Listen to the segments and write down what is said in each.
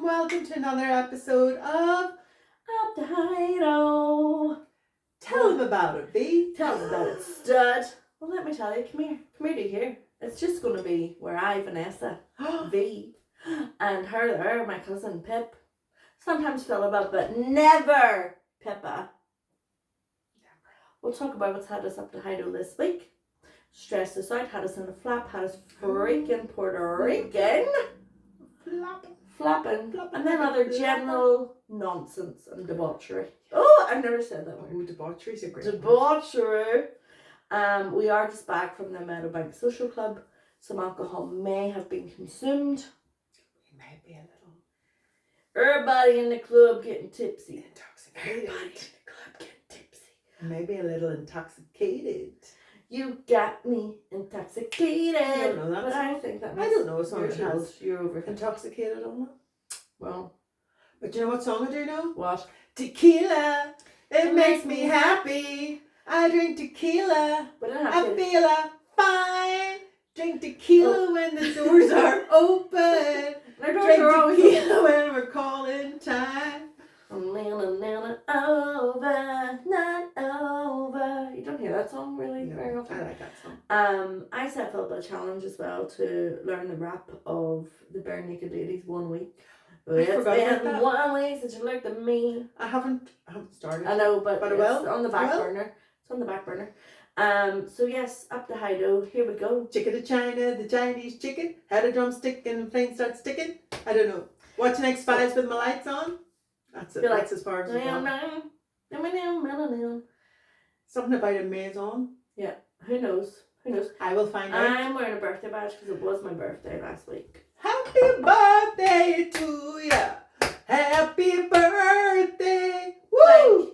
welcome to another episode of Up the Hideout. Tell Them About It, V. Tell them about it, stud. Well, let me tell you, come here to here. It's just going to be where I, Vanessa, V, and her there, my cousin Pip, sometimes Philippa, but never Pippa. We'll talk about what's had us up to Hideout this week. Stressed us out, had us in a flap, had us freaking Puerto Rican. Flapping. And then other general nonsense and debauchery. Oh, I've never said that word. Oh, debauchery's a great Debauchery. We are just back from the Meadowbank Social Club. Some alcohol may have been consumed. We might be a little Everybody in the club getting tipsy. intoxicated. Everybody in the club getting tipsy. Maybe a little intoxicated. You got me intoxicated. I don't know that but song. I think that I don't know a song that you're has You're over. intoxicated on it. Well, But you know what song I do know? what? Tequila, it makes me happy. I drink tequila, But I don't I have to. feel fine. Drink tequila when the doors are open. Their doors Drink are always tequila when we're calling time. Over, not over. You don't hear that song really very No, often. I like that song. I set Philip a challenge as well to learn the rap of the Bare Naked Ladies 1 week. It's forgot about been that. 1 week since you looked at me. I haven't started. I know, but I it's will. on the I back will. burner. It's on the back burner. So yes, up the Hideout. Here we go. Chicken to China, the Chinese chicken. Had a drumstick and the plane starts sticking. I don't know. Watching X-Files with my lights on. That's it. Feel like- That's as far as it's gone. Who Something about a maison. knows? Who knows? I will find out. I'm wearing a birthday badge because it was my birthday last week. Happy birthday to ya. Happy birthday. Woo!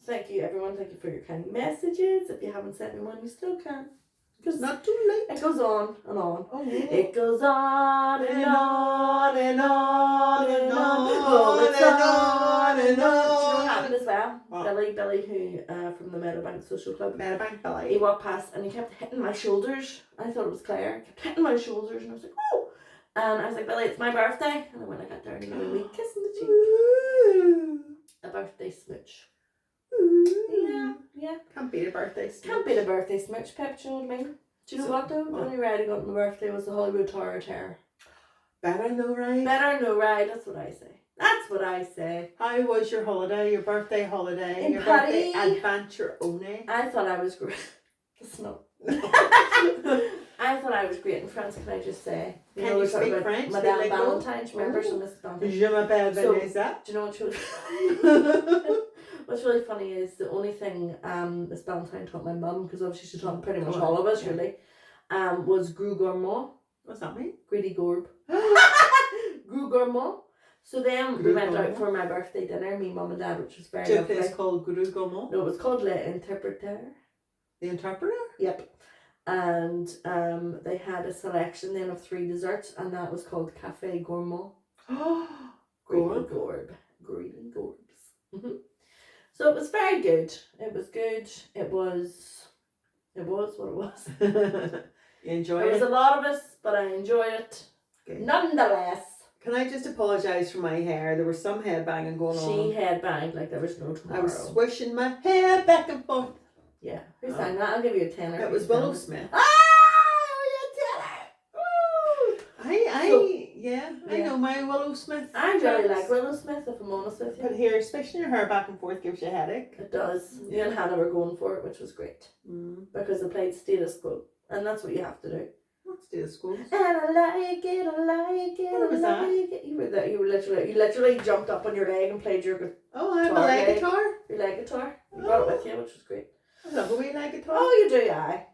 Thank you, everyone. Thank you for your kind messages. If you haven't sent me one, you still can. It's not too late. It goes on and on. Oh, yeah. It goes on and on and on and on. on and on and Do you know what on. happened as well? What? Billy, who from the Meadowbank Social Club, Meadowbank he Billy. walked past and he kept hitting my shoulders. I thought it was Claire. He kept hitting my shoulders and I was like, oh. And I was like, Billy, it's my birthday. And then when I got there, and he gave me a kiss in the cheek. Ooh. A birthday smooch. Ooh. Yeah. Can't beat a birthday. Can't be the birthday smooch, Pip, do you know what I mean? Do you know So- what though? The only ride I got on my birthday was the Hollywood Tower of Terror. Better know, right? Better no ride, that's what I say. That's what I say. How was your holiday? Your birthday holiday? In your Paris. birthday adventure only? I thought I was great. Listen up. I thought I was great in France, can I just say? Can we you were talking speak about French? Madame They like Valentine, remember? Oh. So Mrs. Valentine. Je m'appelle So- Vanessa. Do you know what's really funny is the only thing Miss Valentine taught my mum, because obviously she taught pretty much Oh, all of us yeah. really, was Gru Gourmand, What's that mean? greedy gorb. Gru Gourmand. So then we Gru went out Gourmand. for my birthday dinner, me, mum and dad, which was very To a lovely. place called Guru Gaumont. No, it was called Le Interpreteur. The interpreter? Yep. And they had a selection then of 3 desserts, and that was called Café Gourmand. Gorb. Greedy Gorbs. So it was very good. It was good. It was what it was. You enjoy There was it? a lot of us, but I enjoyed it. Good. Nonetheless, Can I just apologise for my hair? There was some head banging going she on. headbanged like there was no I tomorrow. was swishing my hair back and forth. Yeah. Who Oh. sang that? I'll give you a tenner. It was Willow Smith. Ah! You tenner! Woo! I know my Willow Smith. I really jokes. like Willow Smith, if I'm honest with you. But here, swishing your hair back and forth gives you a headache. It does. You and Hannah were going for it, which was great. Because they played status quo. And that's what you have to do. Let's do the schools. And I like it. What was that? it. You were there. You literally jumped up on your leg and played your Oh, I have a Guitar leg leg. guitar. leg guitar. You brought it with you, which was great. I love a wee leg guitar. Oh, you do, aye.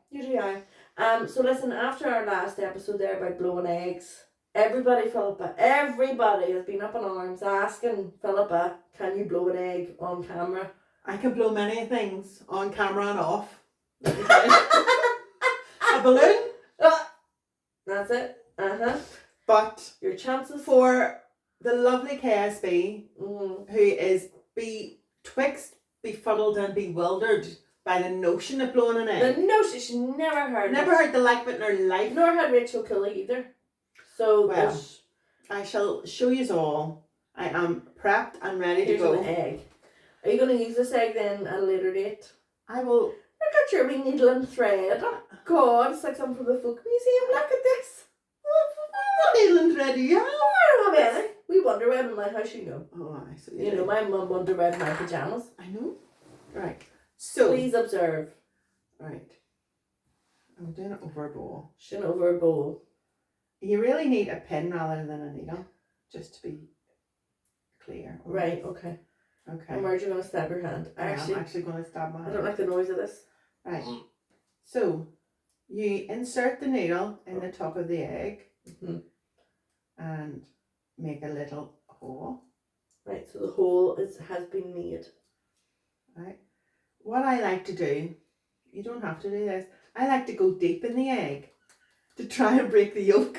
So listen, after our last episode there about blowing eggs, everybody has been up in arms asking Philippa, can you blow an egg on camera? I can blow many things on camera and off. Let me tell you. A balloon. That's it. But Your chances for the lovely KSB, Mm. who is betwixt befuddled and bewildered by the notion of blowing an egg. The notion, she never heard Never it. heard the like of it in her life. Nor had Rachel Kelly either. So Well. there's I shall show you all. I am prepped and ready to Here's go. an egg. Are you going to use this egg then at a later date? I will. Look at your wee needle and thread. Oh God, it's like something from the folk museum. Look at this. What needle and thread do you have? I don't have any. We Wonder Web in my house, you know. Oh, I see. You know, my mum Wonder Web in my pajamas. I know. Right. So. Please observe. Right. I'm doing it over a bowl. Shin over a bowl. You really need a pin rather than a needle, just to be clear. Right, okay. Okay. And where are you going to stab your hand? I'm actually going to stab my hand. I don't like the noise of this. Right. So, you insert the needle in the top of the egg and make a little hole. Right, so the hole has been made. Right. What I like to do, you don't have to do this, I like to go deep in the egg to try and break the yolk.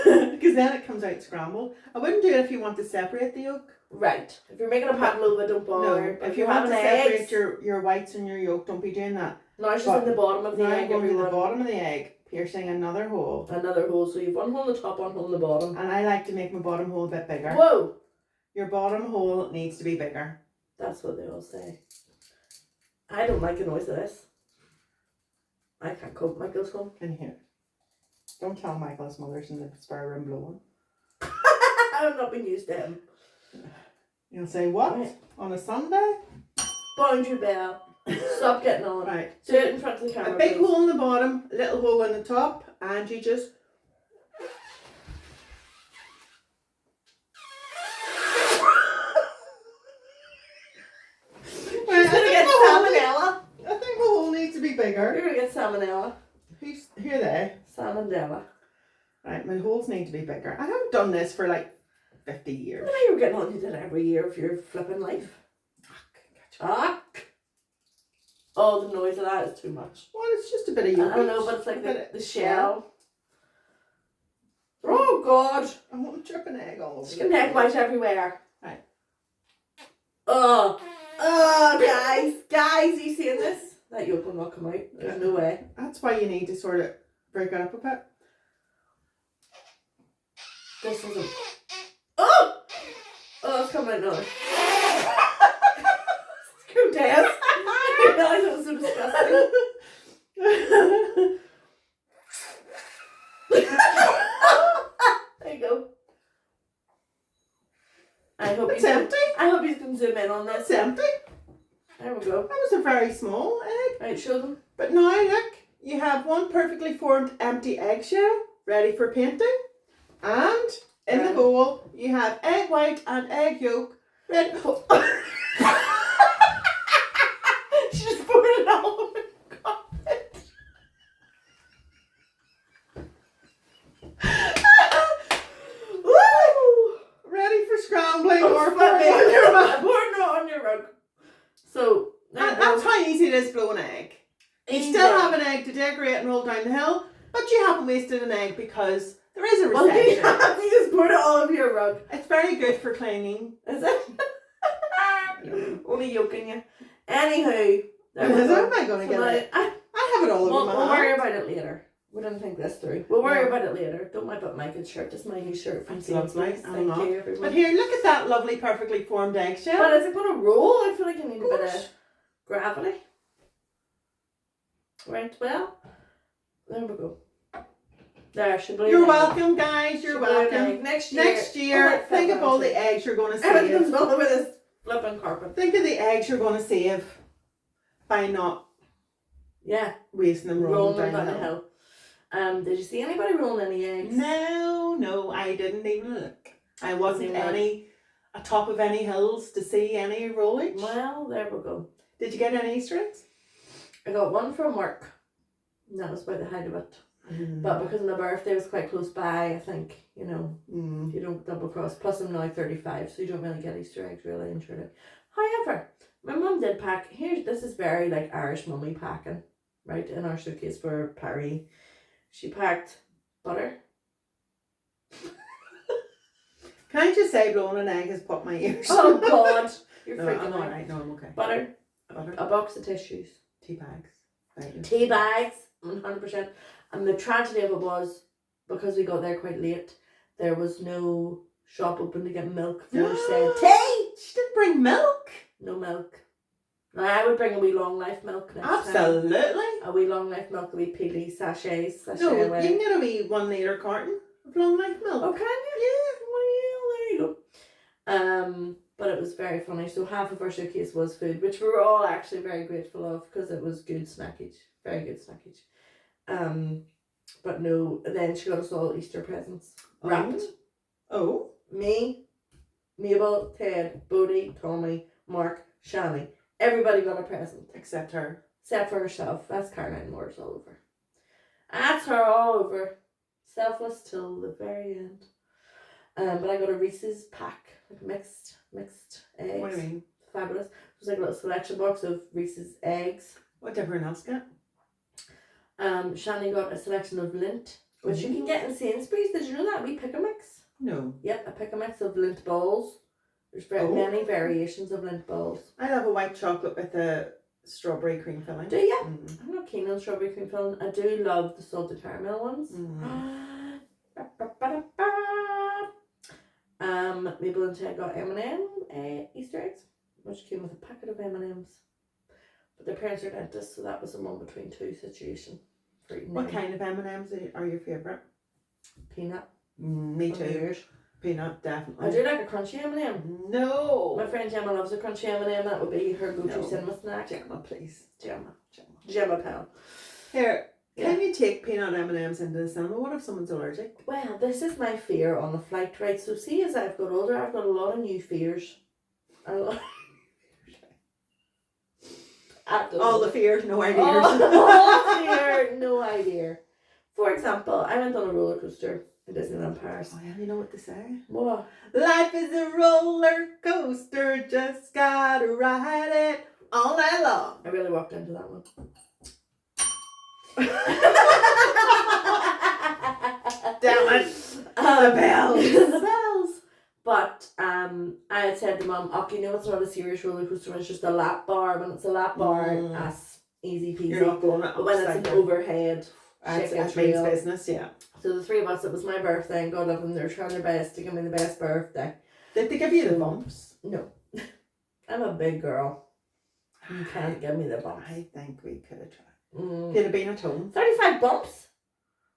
Because then it comes out scrambled. I wouldn't do it if you want to separate the yolk. Right. If you're making a pavlova, don't bother. No, if you want to separate your whites and your yolk, don't be doing that. Now it's just in the bottom of the now egg. Going to the bottom of the egg, piercing another hole. Another hole. So you've one hole in the top, one hole in the bottom. And I like to make my bottom hole a bit bigger. Whoa! Your bottom hole needs to be bigger. That's what they all say. I don't like the noise of this. I can't cope. Michael's home. In here. Don't tell Michael his mother's in the spare room blowing. I've not been used to him. You'll say, what? Right. On a Sunday? Boundary bell. Stop getting on. Right. Do it in front of the camera. A big hole in the bottom, a little hole in the top, and you just... She's going to get salmonella. I think the hole needs to be bigger. You're going to get salmonella. Here they. Salmonella. Right, my holes need to be bigger. I haven't done this for like 50 years. Well, you were getting on, you did it every year of your flipping life. Oh, the noise of that is too much. Well, it's just a bit of yolk. I don't know, but it's like the shell. Oh, God. I want to drip an egg all over. Just an egg white everywhere. Right. Oh, guys, are you seeing this? That yolk will not come out. There's no way. That's why you need to sort of break it up a bit. This isn't. Oh, it's coming out now. It's grotesque. I realised it was so disgusting. There you go. It's empty. I hope you can zoom in on this. It's empty. There we go. That was a very small egg. Right, show them. But now look, you have one perfectly formed empty eggshell ready for painting. And in the bowl, you have egg white and egg yolk ready for... She just poured it all over the carpet. Woo! Ready for scrambling or pouring it on your rug. So, that's how easy it is to blow an egg. You still have an egg to decorate and roll down the hill, but you haven't wasted an egg because there is a reception. Well, you just poured it all over your rug. It's very good for cleaning. Is it? Only yoking you. Anywho. How am I going to get it? I have it all over my We'll worry about it later. We didn't think this through. We'll worry about it later. Don't wipe up Michael's shirt. It's my new shirt from lovely. Thank you, everyone. But here, look at that lovely, perfectly formed eggshell. But is it going to roll? I feel like I need a bit of gravity. Right, well, there we go. There, should be. You're welcome, guys. You're welcome. Next year, think of all the eggs you're going to save. Everything's all over this flipping carpet. Think of the eggs you're going to save by not wasting them rolling down the hill. Did you see anybody rolling any eggs? No, I didn't even look. I wasn't atop of any hills to see any rolling. Well, there we go. Did you get any Easter eggs? I got one from work. And that was by the height of it. But because my birthday was quite close by, I think, you don't double cross. Plus I'm now 35, so you don't really get Easter eggs really and truly. However, my mum did pack, this is very like Irish mummy packing, right, in our suitcase for Paris. She packed butter. Can I just say blowing an egg has popped my ears? Oh God, you're freaking I'm out. alright, no, I'm okay. Butter, a box of tissues. Tea bags. Tea bags, 100%. And the tragedy of it was, because we got there quite late, there was no shop open to get milk for said tea. She didn't bring milk. No milk. Now, I would bring a wee long life milk next Absolutely. time. A wee long life milk, a wee peely sachet No, away. you can get a wee 1 litre carton of long life milk. Oh, can you? Well, there you go. But it was very funny. So half of our suitcase was food, which we were all actually very grateful of because it was good snackage. Very good snackage. But no, then she got us all Easter presents. Wrapped. Oh. Me, Mabel, Ted, Bodie, Tommy, Mark, Shani. Everybody got a present. Except her. Except for herself. That's Caroline Moore's all over. That's her all over. Selfless till the very end. But I got a Reese's pack, like mixed eggs. What do you mean? Fabulous. It was like a little selection box of Reese's eggs. What did everyone else get? Shani got a selection of Lindt, which you can get in Sainsbury's. Did you know that? We pick a mix. No. Yep, a pick a mix of Lindt balls. There's many variations of Lindt balls. I love a white chocolate with a strawberry cream filling. Do you? I'm not keen on strawberry cream filling. I do love the salted caramel ones. Mabel and Ted got M&M Easter eggs, which came with a packet of M&Ms. But their parents are dentists, so that was a one between two situation. For eating What kind of M&Ms are your favourite? Peanut. Me too. Peanut, definitely. I do like a crunchy M&M. No. My friend Gemma loves a crunchy M&M. That would be her go-to No. cinema snack. Gemma, please. Gemma pal. Here, can you take peanut M&Ms into the cinema? What if someone's allergic? Well, this is my fear on the flight, right? So see, as I've got older, I've got a lot of new fears. All the fear, no ideas. All the fear, no idea. For example, I went on a roller coaster in Disneyland Paris. Oh, yeah, you know what to say? What? Life is a roller coaster, just gotta ride it all night long. I really walked into that one. Damn it. The bells. The bells. But I had said to Mum, okay, you know it's not a serious roller coaster when it's just a lap bar. When it's a lap bar, that's easy peasy. You're not going but when it's an overhead, That's chicken means trail. business, yeah. So the three of us, it was my birthday, and God love them, they were trying their best to give me the best birthday. Did they give you the bumps? No. I'm a big girl. You can't give me the bumps. I think we could have tried. Could have been at home. 35 bumps?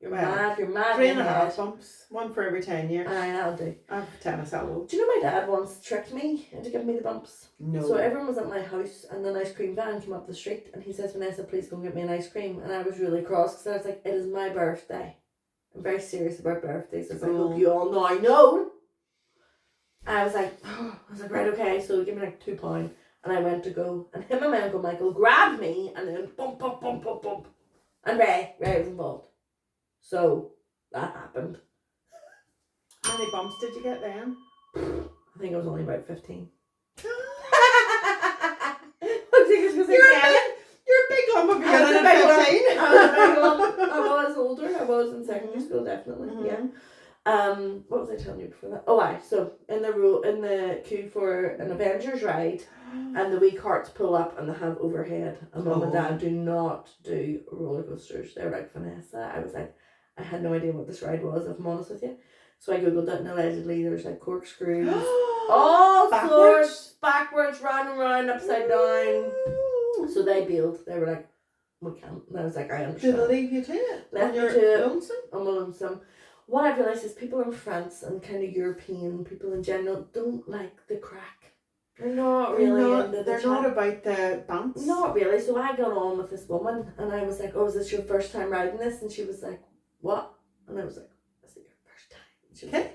You're Well, mad. 3.5 bumps. One for every 10 years. Aye, that'll do. I have tennis elbow. Do you know my dad once tricked me into giving me the bumps? No. So everyone was at my house and an ice cream van came up the street and he says, Vanessa, please go and get me an ice cream. And I was really cross because I was like, it is my birthday. I'm very serious about birthdays. I was like, I hope you all know I know. I was like, right, okay. So he gave me like £2 and I went to go and him and my Uncle Michael grabbed me and then bump, bump, bump, bump, bump. And Ray was involved. So that happened. How many bumps did you get then? I think it was only about 15. You're a big lump of I was you're a big lump. 15. I was older. I was in secondary school, definitely. Mhm. Yeah. What was I telling you before that? Oh, so in the queue for an Avengers ride, and the wee carts pull up and they have overhead. And Mum and Dad do not do roller coasters. They were like, Vanessa. I was like, I had no idea what this ride was, if I'm honest with you. So I googled it, and allegedly there's like corkscrews, all sorts, backwards, round and round, upside down. So they bailed. They were like, we can't. And I was like, I understand. Did they leave you to it? Left me On your to it. lonesome? On my lonesome. What I've realised is people in France and kind of European people in general don't like the crack. They're not really into the They're chat. not about the bounce. Not really. So I got on with this woman and I was like, oh, is this your first time riding this? And she was like, what? And I was like, is it your first time?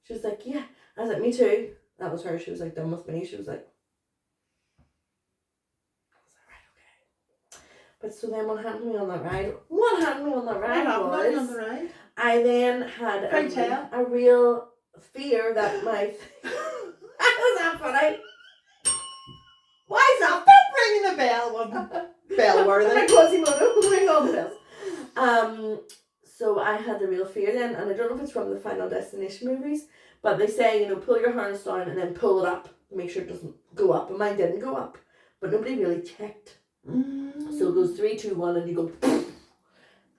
She was like, yeah. I was like, me too. That was her. She was like, done with me. She was like, right, okay. But so then what happened to me on that ride? What happened to me on that ride was on the ride? I then had a real fear that my was that funny? Why is that? Stop ringing the bell, woman. Bell worthy. Like Quasimodo, ring all the bells. So I had the real fear then, and I don't know if it's from the Final Destination movies, but they say, pull your harness down and then pull it up, make sure it doesn't go up. And mine didn't go up, but nobody really checked. So it goes 3, 2, 1, and you go.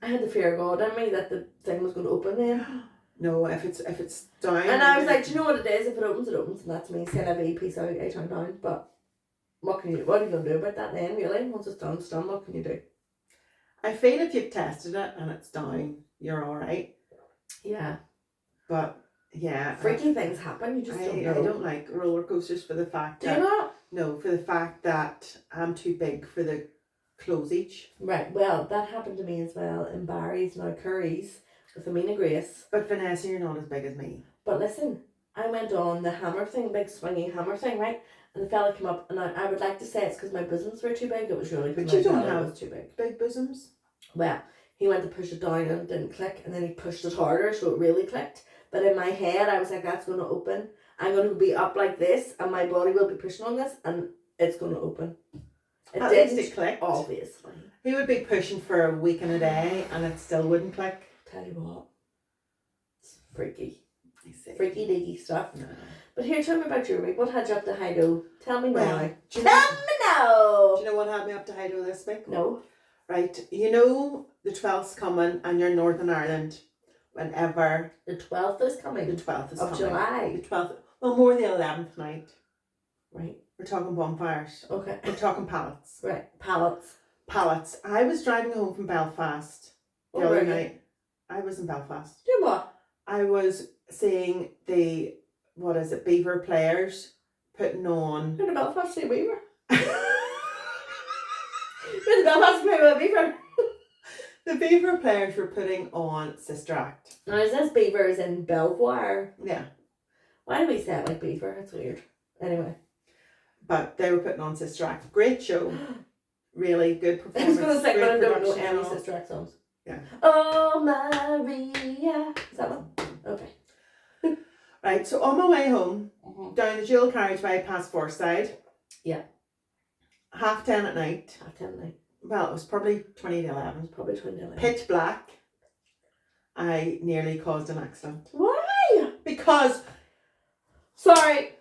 I had the fear of God in me that the thing was going to open then. No, if it's down. And I was like, do you know what it is? If it opens, it opens, and that's me saying a peace out, I turn down. But what are you going to do about that then, really? Once it's done, what can you do? I feel if you've tested it and it's down, you're alright. Yeah. But, yeah. Freaky things happen, you just don't know. I don't like roller coasters for the fact that... Do you not? No, for the fact that I'm too big for the closage. Right, well, that happened to me as well in Barry's, now Curry's, with Amina Grace. But Vanessa, you're not as big as me. But listen, I went on the hammer thing, big swingy hammer thing, right? And the fella came up, and I would like to say it's because my bosoms were too big. It was really because my belly was too big. Big bosoms? Well, he went to push it down and it didn't click, and then he pushed it harder, so it really clicked. But in my head, I was like, that's going to open. I'm going to be up like this, and my body will be pushing on this, and it's going to open. At least it clicked. Obviously. He would be pushing for a week and a day, and it still wouldn't click. Tell you what, it's freaky. Freaky deaky stuff. No. But here, tell me about your week. What had you up to Hido? Tell me now. Well, Tell me now. Do you know what had me up to Hido this week? No. Right, you know the 12th's coming and you're in Northern Ireland whenever... The 12th is coming? The 12th is of coming. July. The 12th, well, more the 11th night. Right. We're talking bonfires. Okay. We're talking pallets. Right, pallets. Pallets. I was driving home from Belfast the other night. I was in Belfast. Do what? I was seeing the, Beaver Players putting on... You're in Belfast, see Beaver. You're in Belfast, see Beaver. The Beaver Players were putting on Sister Act. Now, is this Beaver is in Belvoir? Yeah. Why do we say it like Beaver? It's weird. Anyway. But they were putting on Sister Act. Great show. Really good performance. I was going to say, but I don't know production. any Sister Act songs. Yeah. Oh, Maria. Is that one? Okay. Right, so on my way home, down the dual carriageway past Forsyth. Yeah. 10:30 at night. 10 at night. Well, it was probably 20 to 11. Probably 20 to 11. Pitch black. I nearly caused an accident. Why? Because... Sorry.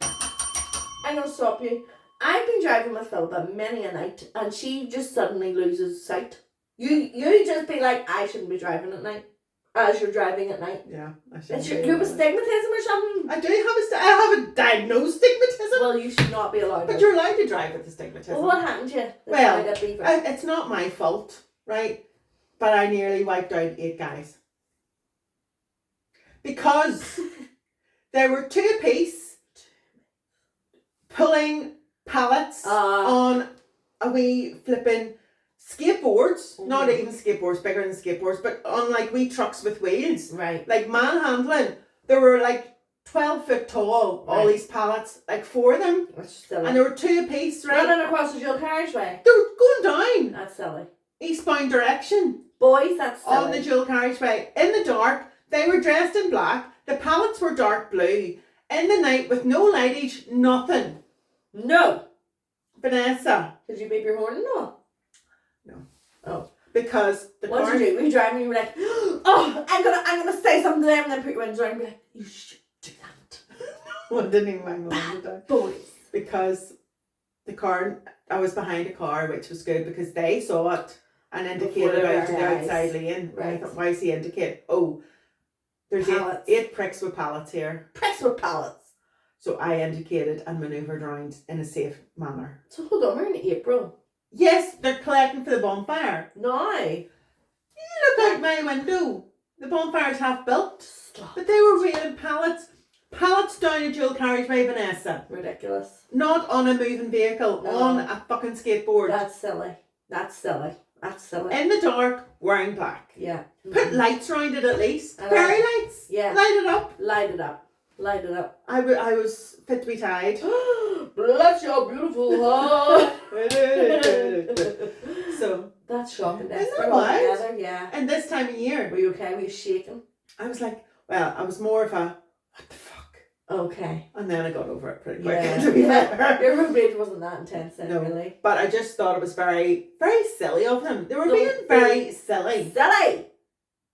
I'm going to stop you. I've been driving with Philippa many a night, and she just suddenly loses sight. You just be like, I shouldn't be driving at night. As you're driving at night. Yeah, I should. You have astigmatism or something? I do I have a diagnosed stigmatism. Well, you should not be allowed. But you're allowed to drive with astigmatism. Well, what happened to you? Well, it's not my fault, right? But I nearly wiped out 8 guys. Because there were 2 apiece pulling pallets on a wee flipping skateboards, not even skateboards, bigger than skateboards, but on like wee trucks with wheels. Right. Like manhandling. There were like 12 foot tall, all these pallets, like 4 of them. That's silly. And there were 2 apiece, right? Running across the dual carriageway. They were going down. That's silly. Eastbound direction. Boys, that's silly. On the dual carriageway. In the dark. They were dressed in black. The pallets were dark blue. In the night with no lightage, nothing. No. Vanessa. Did you beep your horn? No. No. Oh. Because the car... What did you do? Were you driving and you were like, oh, I'm gonna say something to them, and then put your windows down and be like, you should do that. Well, I didn't even mind my window down. Boys. Because the car, I was behind a car, which was good because they saw it and indicated out to the outside lane. Right. I thought, why does he indicate? Oh, there's 8 pricks with pallets here. Pricks with pallets. So I indicated and manoeuvred around in a safe manner. So hold on, we're in April. Yes, they're collecting for the bonfire. No. You look out my window. The bonfire's half built. Stop. But they were railing pallets. Pallets down a dual carriageway, Vanessa. Ridiculous. Not on a moving vehicle, on a fucking skateboard. That's silly. That's silly. That's silly. In the dark, wearing black. Yeah. Put lights around it at least. Fairy lights. Yeah. Light it up. Light it up. Light it up. I was fit to be tied. Bless your beautiful heart. So. That's shocking. Isn't that wild? Together, yeah. And this time of year. Were you okay? Were you shaking? I was like, well, I was more of a, what the fuck? Okay. And then I got over it pretty quick. Yeah. To be fair. Your road rage wasn't that intense then, No. really. But I just thought it was very, very silly of them. They were being very silly. Silly!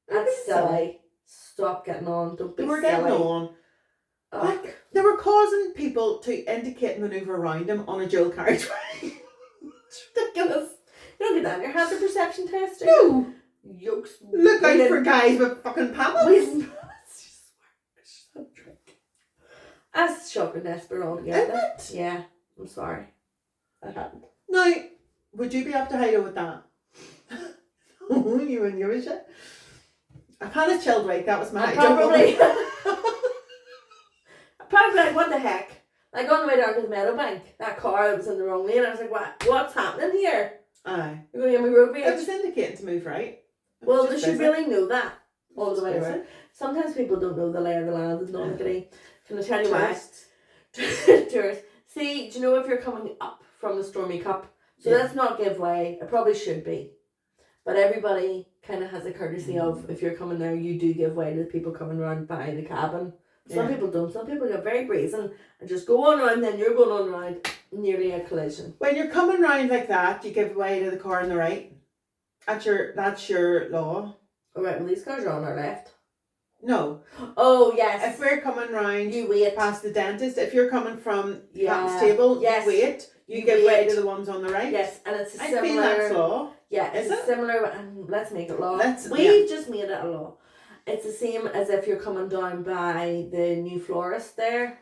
That's silly. Stop getting on. Don't be silly. They were getting on. Oh. Like, they were causing people to indicate and manoeuvre around them on a dual carriageway. It's ridiculous. You don't get that in your hazard perception test, do No. yokes. Look out for guys with fucking pallets. That's shocking desperate altogether. Yeah, I'm sorry. I hadn't. Now, would you be up to Hido with that? You wouldn't give a shit. I've had a chilled week, that was my probably. Probably like, what the heck? Like on the way down to the Meadowbank, that car that was in the wrong lane, I was like, what's happening here? Aye. You're going to give me road rage? It was indicating to move right. Well, does she really know that? All the way busy. around. Sometimes people don't know the lay of the land. It's not going. Can I tell you why? Tourists. See, do you know if you're coming up from the Stormy Cup? So let's not give way. It probably should be. But everybody kind of has a courtesy of, if you're coming there, you do give way to the people coming around by the cabin. Some people don't. Some people get very brazen and just go on around, then you're going on around, nearly a collision. When you're coming round like that, you give way to the car on the right. That's your law. All right, well, these cars are on our left. No. Oh, yes. If we're coming round, you wait past the dentist. If you're coming from Captain's Table, you wait. You give way to the ones on the right. Yes, and it's a similar. I feel that's law. Yeah, it's Is it? Similar, and let's make it law. We've just made it a law. It's the same as if you're coming down by the new florist there.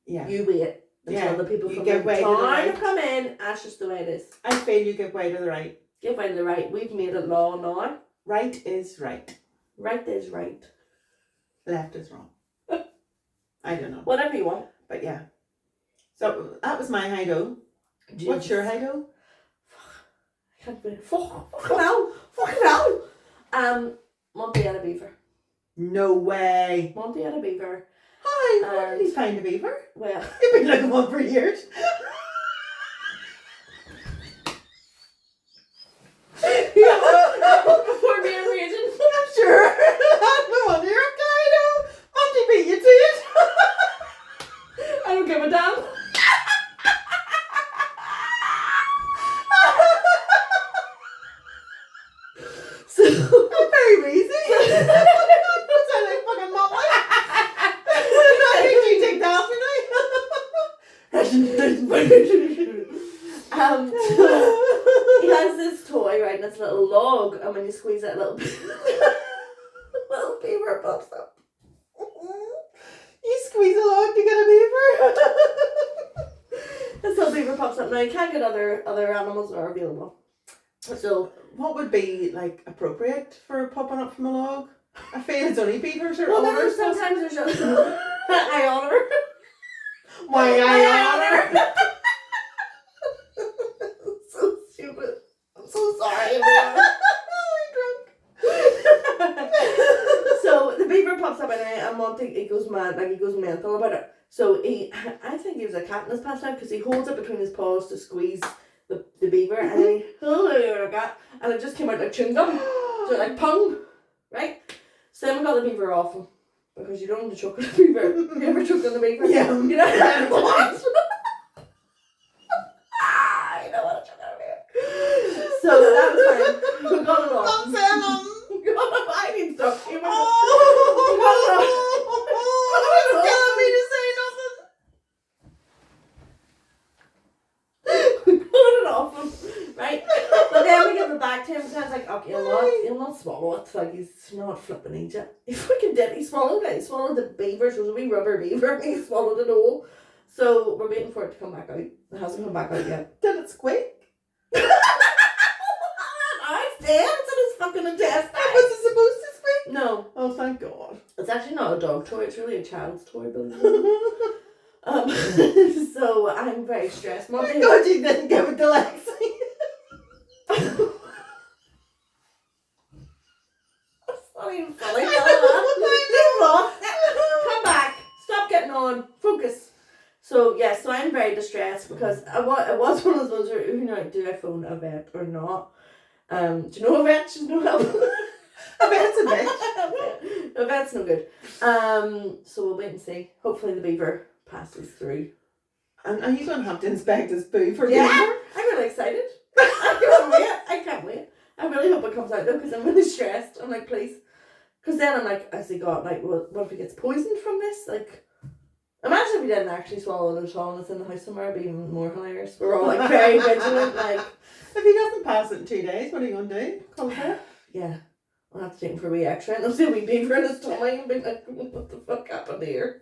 Yeah. You wait until the people from the town come in. That's just the way it is. I feel you give way to the right. Give way to the right. We've made it law now. Right is right. Right is right. Left is wrong. I don't know. Whatever you want. But yeah. So that was my Hido. What's your Hido? I can't believe it. Fucking hell. Monty had a beaver. No way. Monty had a beaver. Hi, where did he find a beaver? Well, you've been looking one for years. Before being raging. I'm sure. No wonder you're up to Hido. Monty beat you to it. I don't give a damn. So I'm very easy. What's that like fucking Molly? I think you take that for he has this toy, right, and it's a little log, and when you squeeze it, little beaver pops up. You squeeze a log to get a beaver. This little beaver pops up. Now you can't get other animals are available. So what would be like appropriate for popping up from a log? I feel it's only beavers or otters. Sometimes there's just I honor. Why I honor? So stupid. I'm so sorry, everyone. So the beaver pops up and Monty, he goes mad, like he goes mental about it. So I think he was a cat in his past life because he holds it between his paws to squeeze the beaver and then and it just came out like chewing gum. So like pong, right? So then we got the beaver off him because you don't want to choke on the beaver. You ever choked on the beaver? Yeah. You know what? I know what a choke on a beaver. So that was fine. We got it off. Stop saying them. I need to stop. You got it off. It's killing me to say nothing. We got it off him, right? But then we give it back to him and I was like, okay, he'll not swallow it. Like he's not flipping eat it. He fucking did. He swallowed it. He swallowed the beaver. So it was a wee rubber beaver and he swallowed it all. So we're waiting for it to come back out. It hasn't come back out yet. Did it squeak? It's dead. It's in his fucking intestine. Was it supposed to squeak? No. Oh, thank God. It's actually not a dog toy. It's really a child's toy. So I'm very stressed. Oh my God, you didn't give it to Lexi. That's not even funny. Come back. Stop getting on. Focus. So yeah, so I'm very distressed because it was one of those ones where, you know, do I phone a vet or not? Do you know a vet? She's no help. A vet's a bitch. A vet's no good. So we'll wait and see. Hopefully the beaver passes through. And are you going to have to inspect his poo for beaver? I'm really excited. I can't wait. I really hope it comes out though because I'm really stressed. I'm like, please. Because then I'm like, has he got like, what if he gets poisoned from this? Like, imagine if he didn't actually swallow it at all and it's in the house somewhere. It'd be even more hilarious. We're all like very vigilant. Like, if he doesn't pass it in 2 days, what are you going to do? Call her? Yeah. I'll have to take him for a wee x-ray and there'll see a wee beaver in his tummy and be like, what the fuck happened here?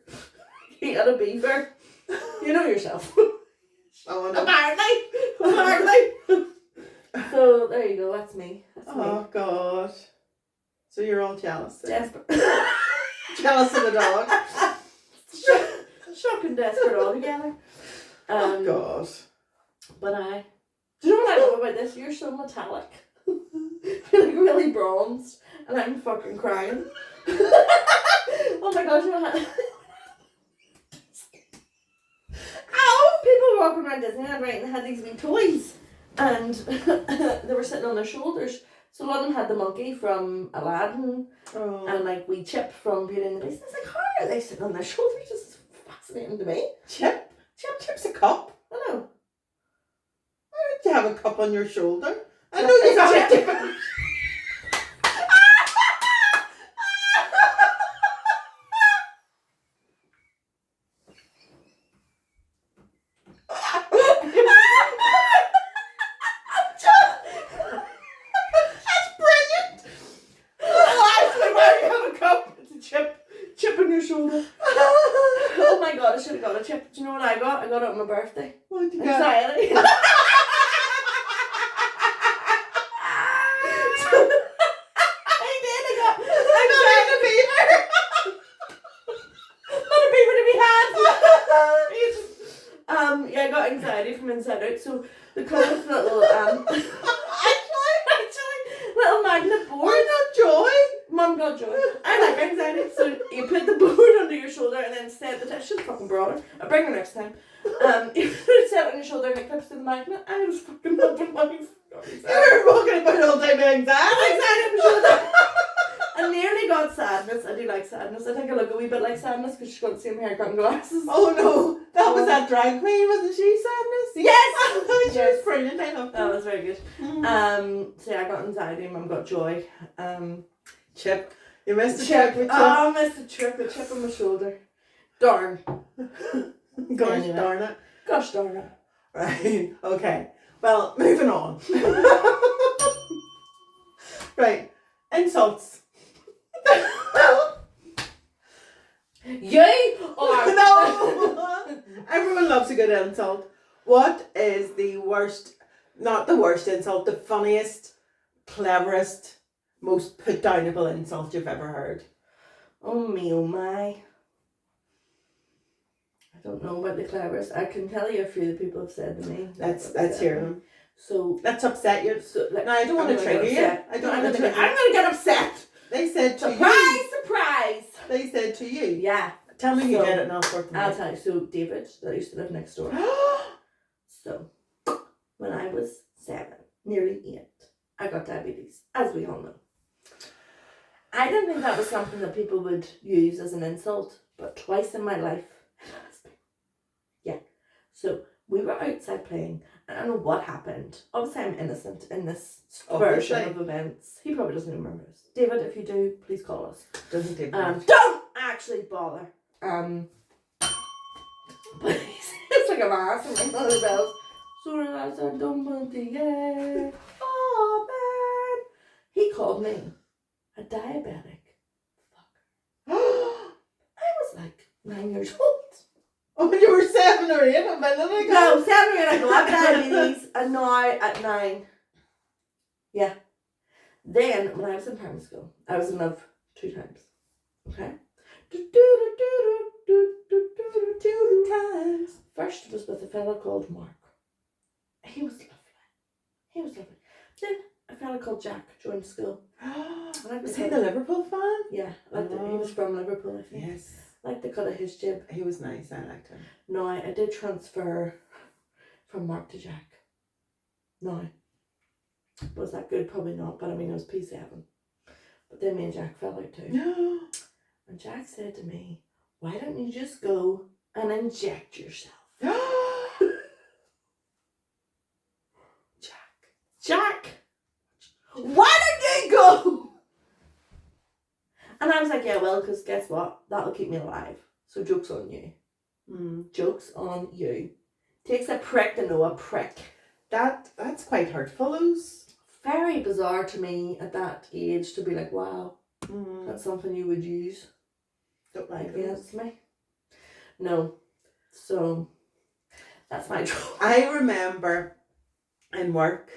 He had a beaver. You know yourself. Oh, no. Apparently. So there you go, that's me. That's me. God. So you're all jealous. Desperate. Jealous of the dog. Shock and desperate all together. Oh God. But do you know what I love about this? You're so metallic. You're like really bronzed and I'm fucking crying. Oh my gosh, you know how people were walking around Disneyland, right, and they had these wee toys and they were sitting on their shoulders. So a lot of them had the monkey from Aladdin and like wee Chip from Beauty and the Beast. It's like, how are they sitting on their shoulders? This is fascinating to me. Chip's a cup. I know. Why would you have a cup on your shoulder? I know you got a Chip. Oh my god, I should have got a chip. Do you know what I got? I got it on my birthday. What did you get? Anxiety. A beaver. Not a beaver to be had. Yeah, I got anxiety from inside out. So the colourful little actually little magnet board. Why not Joy? Mum got Joy. I like anxiety. So you put the board under your shoulder and then set the should have fucking brought her. I'll bring her next time. You set it on your shoulder and it clips to the magnet. I was fucking hoping my You were walking about all day with anxiety. Anxiety on my shoulder. I nearly got sadness. I do like sadness. I think I look a wee bit like sadness because she's got the same haircut and glasses. Oh no, that was that drag queen, wasn't she? Sadness. Yes. She was brilliant. I loved her. That was very good. So yeah, I got anxiety. Mum got Joy. Chip. You missed a Chip. Chip. Oh, I missed a chip on my shoulder. Darn. Gosh Anyway. darn it. Gosh darn it. Right. Okay. Well, moving on. Right. Insults. Yay! No. Everyone loves a good insult. What is the worst? Not the worst insult. The funniest, cleverest, most put downable insult you've ever heard. Oh me, oh my. I don't know about the cleverest. I can tell you a few that people have said to me. Let's hear them. So Let's upset you. So, like, No, I don't want to trigger you. I don't want to trigger you. I'm gonna get upset. They said to Surprise, you. surprise. They said to you. Yeah. Tell me who So, did it and I'll sort them I'll out. tell you. So David, that used to live next door. So when I was 7, nearly 8, I got diabetes, as we all know. I didn't think that was something that people would use as an insult, but twice in my life it has been. Yeah. So we were outside playing. I don't know what happened. Obviously, I'm innocent in this version of events. He probably doesn't even remember us. David, if you do, please call us. Doesn't David? Don't actually bother. But it's like a mass and like other bells. So as I don't want the air. Oh man. He called me a diabetic fucker. I was like 9 years old. Oh, you were 7 or 8 a minute ago. No, 7 years ago. I got diabetes and now at 9. Yeah. Then when I was in primary school, I was in love 2 times. Okay. 2 times. First was with a fellow called Mark. He was lovely. Then a fellow called Jack joined school. Was he the Liverpool fan? Yeah, he was from Liverpool, I think. Yes. Like the cut of his jib. He was nice. I liked him. No, I did transfer from Mark to Jack. No. Was that good? Probably not, but I mean it was P7. But then me and Jack fell out too. No. And Jack said to me, why don't you just go and inject yourself? Jack, why don't you go? And I was like, yeah, well, because guess what? That'll keep me alive. So joke's on you. Joke's on you. Takes a prick to know a prick. That's quite hurtful, those very bizarre to me at that age to be like, wow, Mm. that's something you would use Don't like against me. No. So, that's my trouble. I remember in work,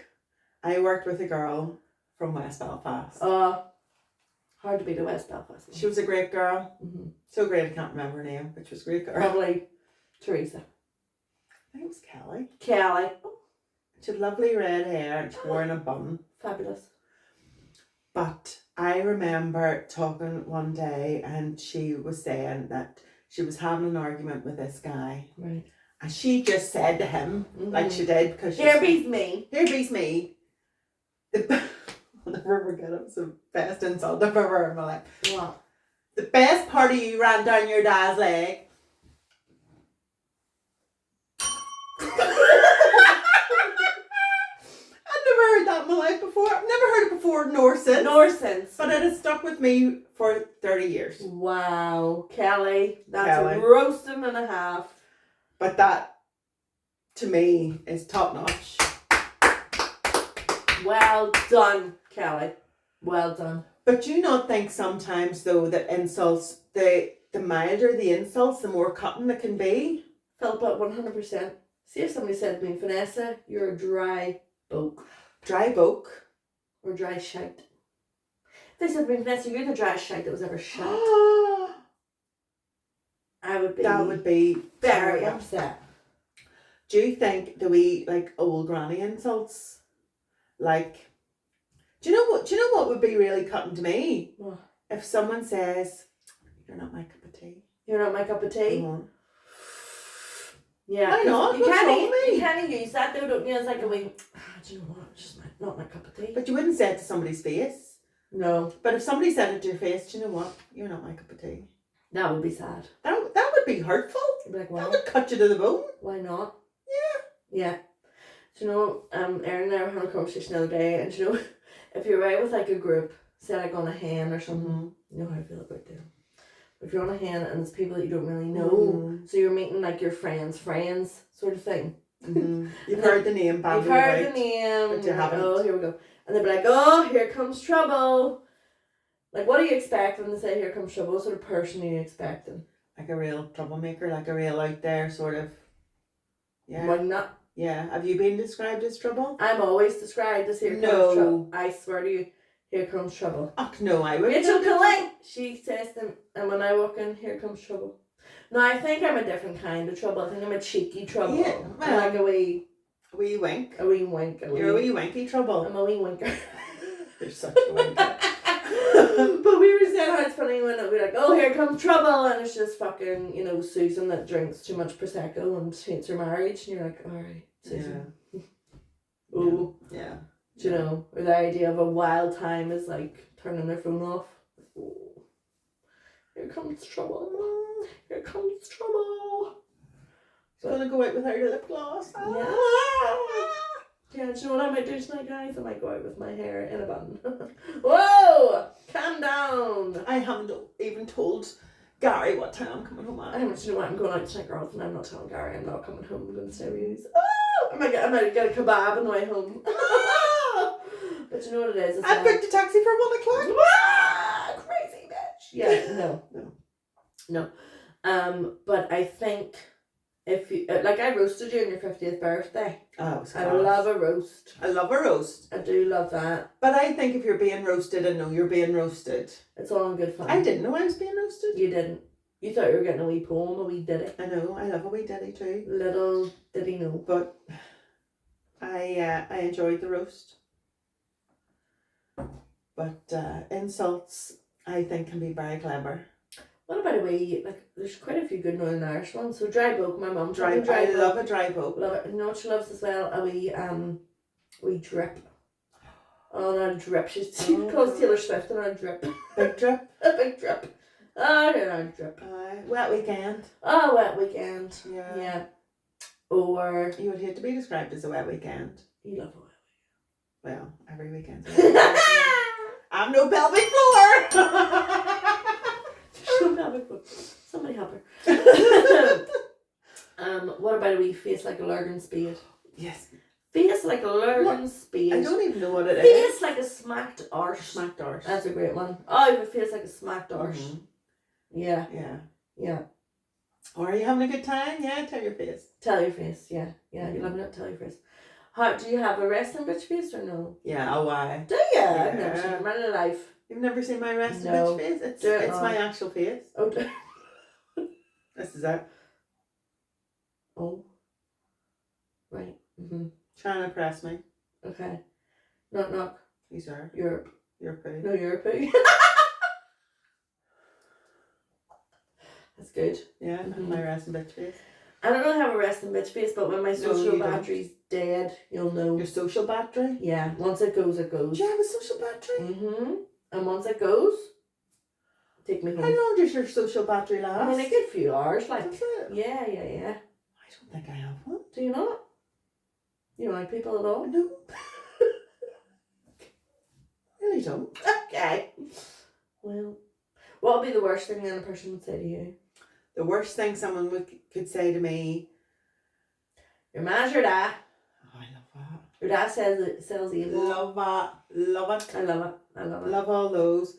I worked with a girl from West Belfast. Hard to beat a West Belfast. She was a great girl. Mm-hmm. So great I can't remember her name, but she was a great girl. Probably Teresa. I think it was Kelly. Kelly. She had lovely red hair and she wore in a bun. Fabulous. But I remember talking one day and she was saying that she was having an argument with this guy. Right. And she just said to him, like she did, because she Here beats me. Here beats me. I'll never forget it. It was the best insult I've ever heard in my life. What? The best part of you ran down your dad's leg. I'd never heard that in my life before. I've never heard it before nor since. But it has stuck with me for 30 years. Wow. Kelly. That's roasting and a half. But that, to me, is top notch. Well done, Kelly. Well done. But do you not think sometimes, though, that insults, the milder the insults, the more cutting they can be? Philippa, 100%. See if somebody said to me, Vanessa, you're a dry boke. Dry boke? Or dry shite. They said to me, Vanessa, you're the dry shite that was ever shite. I would be... That would be very upset. Do you think that we, like, old granny insults? Like... Do you know what would be really cutting to me? What? If someone says, you're not my cup of tea. You're not my cup of tea? Mm-hmm. Yeah. Why not? You can't use that though, don't you? It's like a wee, do you know what? It's just not my cup of tea. But you wouldn't say it to somebody's face. No. But if somebody said it to your face, do you know what? You're not my cup of tea. That would be sad. That would be hurtful. You'd be like, wow. That would cut you to the bone. Why not? Yeah. Yeah. Do you know, Erin and I were having a conversation the other day, and do you know, if you're away with like a group, say like on a hen or something, you know how I feel about them. If you're on a hen and it's people that you don't really know, so you're meeting like your friends' friends sort of thing. Mm-hmm. You've heard the name, You've heard the name, but you haven't. Oh, here we go. And they'll be like, oh, here comes trouble. Like, what do you expect when they say here comes trouble? What sort of person are you expecting? Like a real troublemaker, like a real out there sort of. Yeah. Why not? Yeah. Have you been described as trouble? I'm always described as here comes trouble. I swear to you, here comes trouble. Oh, no, I wouldn't. Rachel Colley, she says to them, and when I walk in, here comes trouble. No, I think I'm a different kind of trouble. I think I'm a cheeky trouble. Yeah, well, I'm like a wee wink. A wee wink. You're a wee winky trouble. I'm a wee winker. You're such a winker. But we were saying how it's funny when we're like, oh, here comes trouble, and it's just fucking, you know, Susan that drinks too much Prosecco and hates her marriage, and you're like, alright, Susan. Yeah. Ooh. Yeah. Do you know, or the idea of a wild time is like turning their phone off. Ooh. Here comes trouble. Here comes trouble. She's gonna go out without her lip gloss. Yeah. Yeah, do you know what I might do tonight, guys? I might go out with my hair in a bun. Whoa! Calm down. I haven't even told Gary what time I'm coming home at. I haven't, you know what, I'm going out tonight, girls, and I'm not telling Gary I'm not coming home. I'm going to stay with you. Oh! I might get a kebab on the way home. But you know what it is? I booked a taxi for 1 o'clock. Crazy bitch. Yeah, no. But I think if you, like, I roasted you on your 50th birthday. Oh, it was I love a roast. I love a roast. I do love that. But I think if you're being roasted and know you're being roasted. It's all in good fun. I didn't know I was being roasted. You didn't. You thought you were getting a wee poem, a wee ditty. I know, I love a wee ditty too. Little did he know. But I enjoyed the roast. But insults, I think, can be very clever. What about a wee, like, there's quite a few good Northern Irish ones. So dry boke, my mum. I love a dry boke. Love it. You know what she loves as well? A wee drip. Oh, not a drip. She calls Taylor Swift and a drip. Big drip. A big drip. Oh, yeah, a drip. Wet weekend. Oh, wet weekend. Yeah. Or... You would hate to be described as a wet weekend. You love a wet weekend. Well, every weekend. I'm no pelvic floor. No pelvic floor. Somebody help her. What about a wee face like a Lurgan spade? Yes. Face like a learning spade. I don't even know what it is. Face like a smacked arse. Smacked arse. That's a great one. Oh, if it feels like a smacked arse. Mm-hmm. Yeah. Yeah. Yeah. Or are you having a good time? Yeah, tell your face. Tell your face. Yeah. Yeah, you're loving it. Tell your face. How, do you have a resting bitch face or no? Yeah, oh why? Do you? Yeah. I've never seen it in my life. You've never seen my resting No. bitch face? It's Do it my actual face. Oh, This is it. oh. Right. Mm-hmm. Trying to impress me. Okay. Knock knock. These are. Europe. You're pretty. No, you're a pig. That's good. Yeah, Mhm. my resting bitch face. I don't really have a resting bitch face, but when my social you don't. battery's dead, you'll know. Your social battery? Yeah, once it goes, it goes. Do you have a social battery? Mm-hmm. And once it goes, take me home. How long does your social battery last? I mean, a good few hours, like. Does it? Yeah. I don't think I have one. Do you not? You don't like people at all? No. Really don't. Okay. Well, what would be the worst thing then a person would say to you? The worst thing someone could say to me. Your man's your dad. Oh, I love that. Your dad sells evil. Love that. Love it. I love it. Love all those.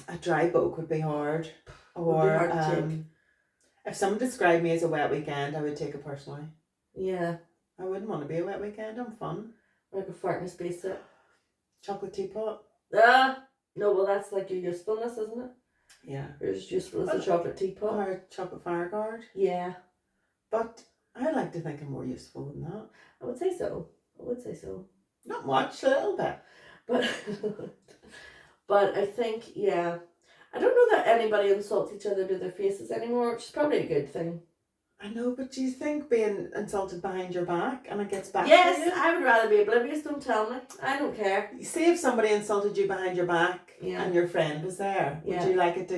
A dry boke would be hard. Or Would be hard to take. if someone described me as a wet weekend, I would take it personally. Yeah. I wouldn't want to be a wet weekend. I'm fun. Like a fart in a space set. Chocolate teapot. No, well that's like your usefulness, isn't it? Yeah. You're as useful as a chocolate teapot. Or chocolate fire guard. Yeah. But I like to think I'm more useful than that. I would say so. Not much, a little bit. But but I think, yeah. I don't know that anybody insults each other to their faces anymore, which is probably a good thing. I know, but do you think being insulted behind your back and it gets back Yes, to you? I would rather be oblivious, don't tell me. I don't care. See if somebody insulted you behind your back Yeah. and your friend was there, Yeah. would you like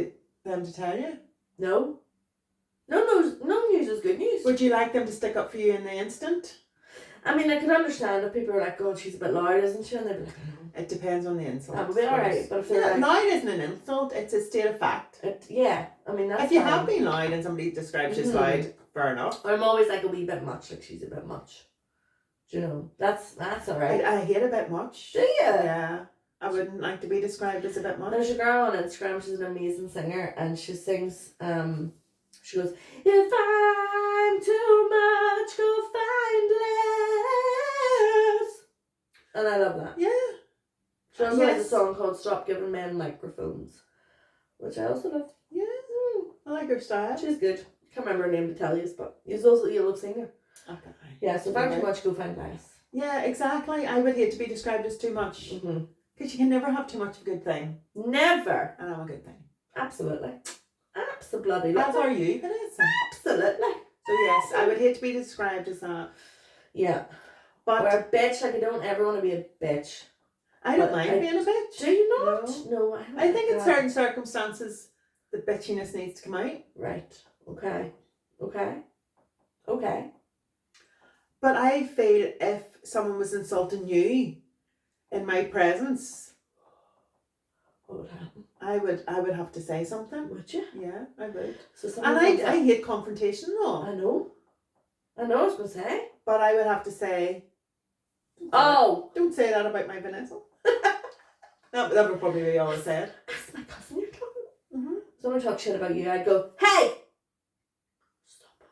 them to tell you? No. No news is good news. Would you like them to stick up for you in the instant? I mean, I could understand if people are like, God, she's a bit loud, isn't she? And they'd be like, I It depends on the insult. know. That would be alright, but if they're like, loud isn't an insult, it's a state of fact. yeah, I mean, that's If you fine. have been loud and somebody describes you as loud, fair enough. I'm always like a wee bit much, like she's a bit much. Do you know? That's alright. I hate a bit much. Do you? Yeah. I wouldn't like to be described as a bit much. There's a girl on Instagram, she's an amazing singer, and she sings, she goes, if I'm too much, go find less. And I love that. Yeah. She also has a Yes. song called Stop Giving Men Microphones, which I also love. Yeah. I like her style. She's good. Can't remember her name to tell you, but you'll have seen her. Okay. Yeah, so if I'm too much, go find less. Yeah, exactly. I would hate to be described as too much. Mm-hmm. Because you can never have too much of a good thing. Never. And I'm a good thing. Absolutely. Absolutely. As are you, Vanessa. Absolutely. So yes, I would hate to be described as that. Yeah. But Or a bitch, like I don't ever want to be a bitch. I don't but mind I- being a bitch. Do you not? No. No, I don't I think like in that. certain circumstances, the bitchiness needs to come out. Right. Okay. But I feel if someone was insulting you in my presence, What would happen? I would have to say something. Would you? Yeah, I would. So And someone comes I up- hate confrontation and all. I know. I was going to say. But I would have to say, Oh! don't say that about my Vanessa. that would probably be all I said. That's my cousin you're talking. Mm-hmm. Someone talk shit about you, I'd go, hey! Stop.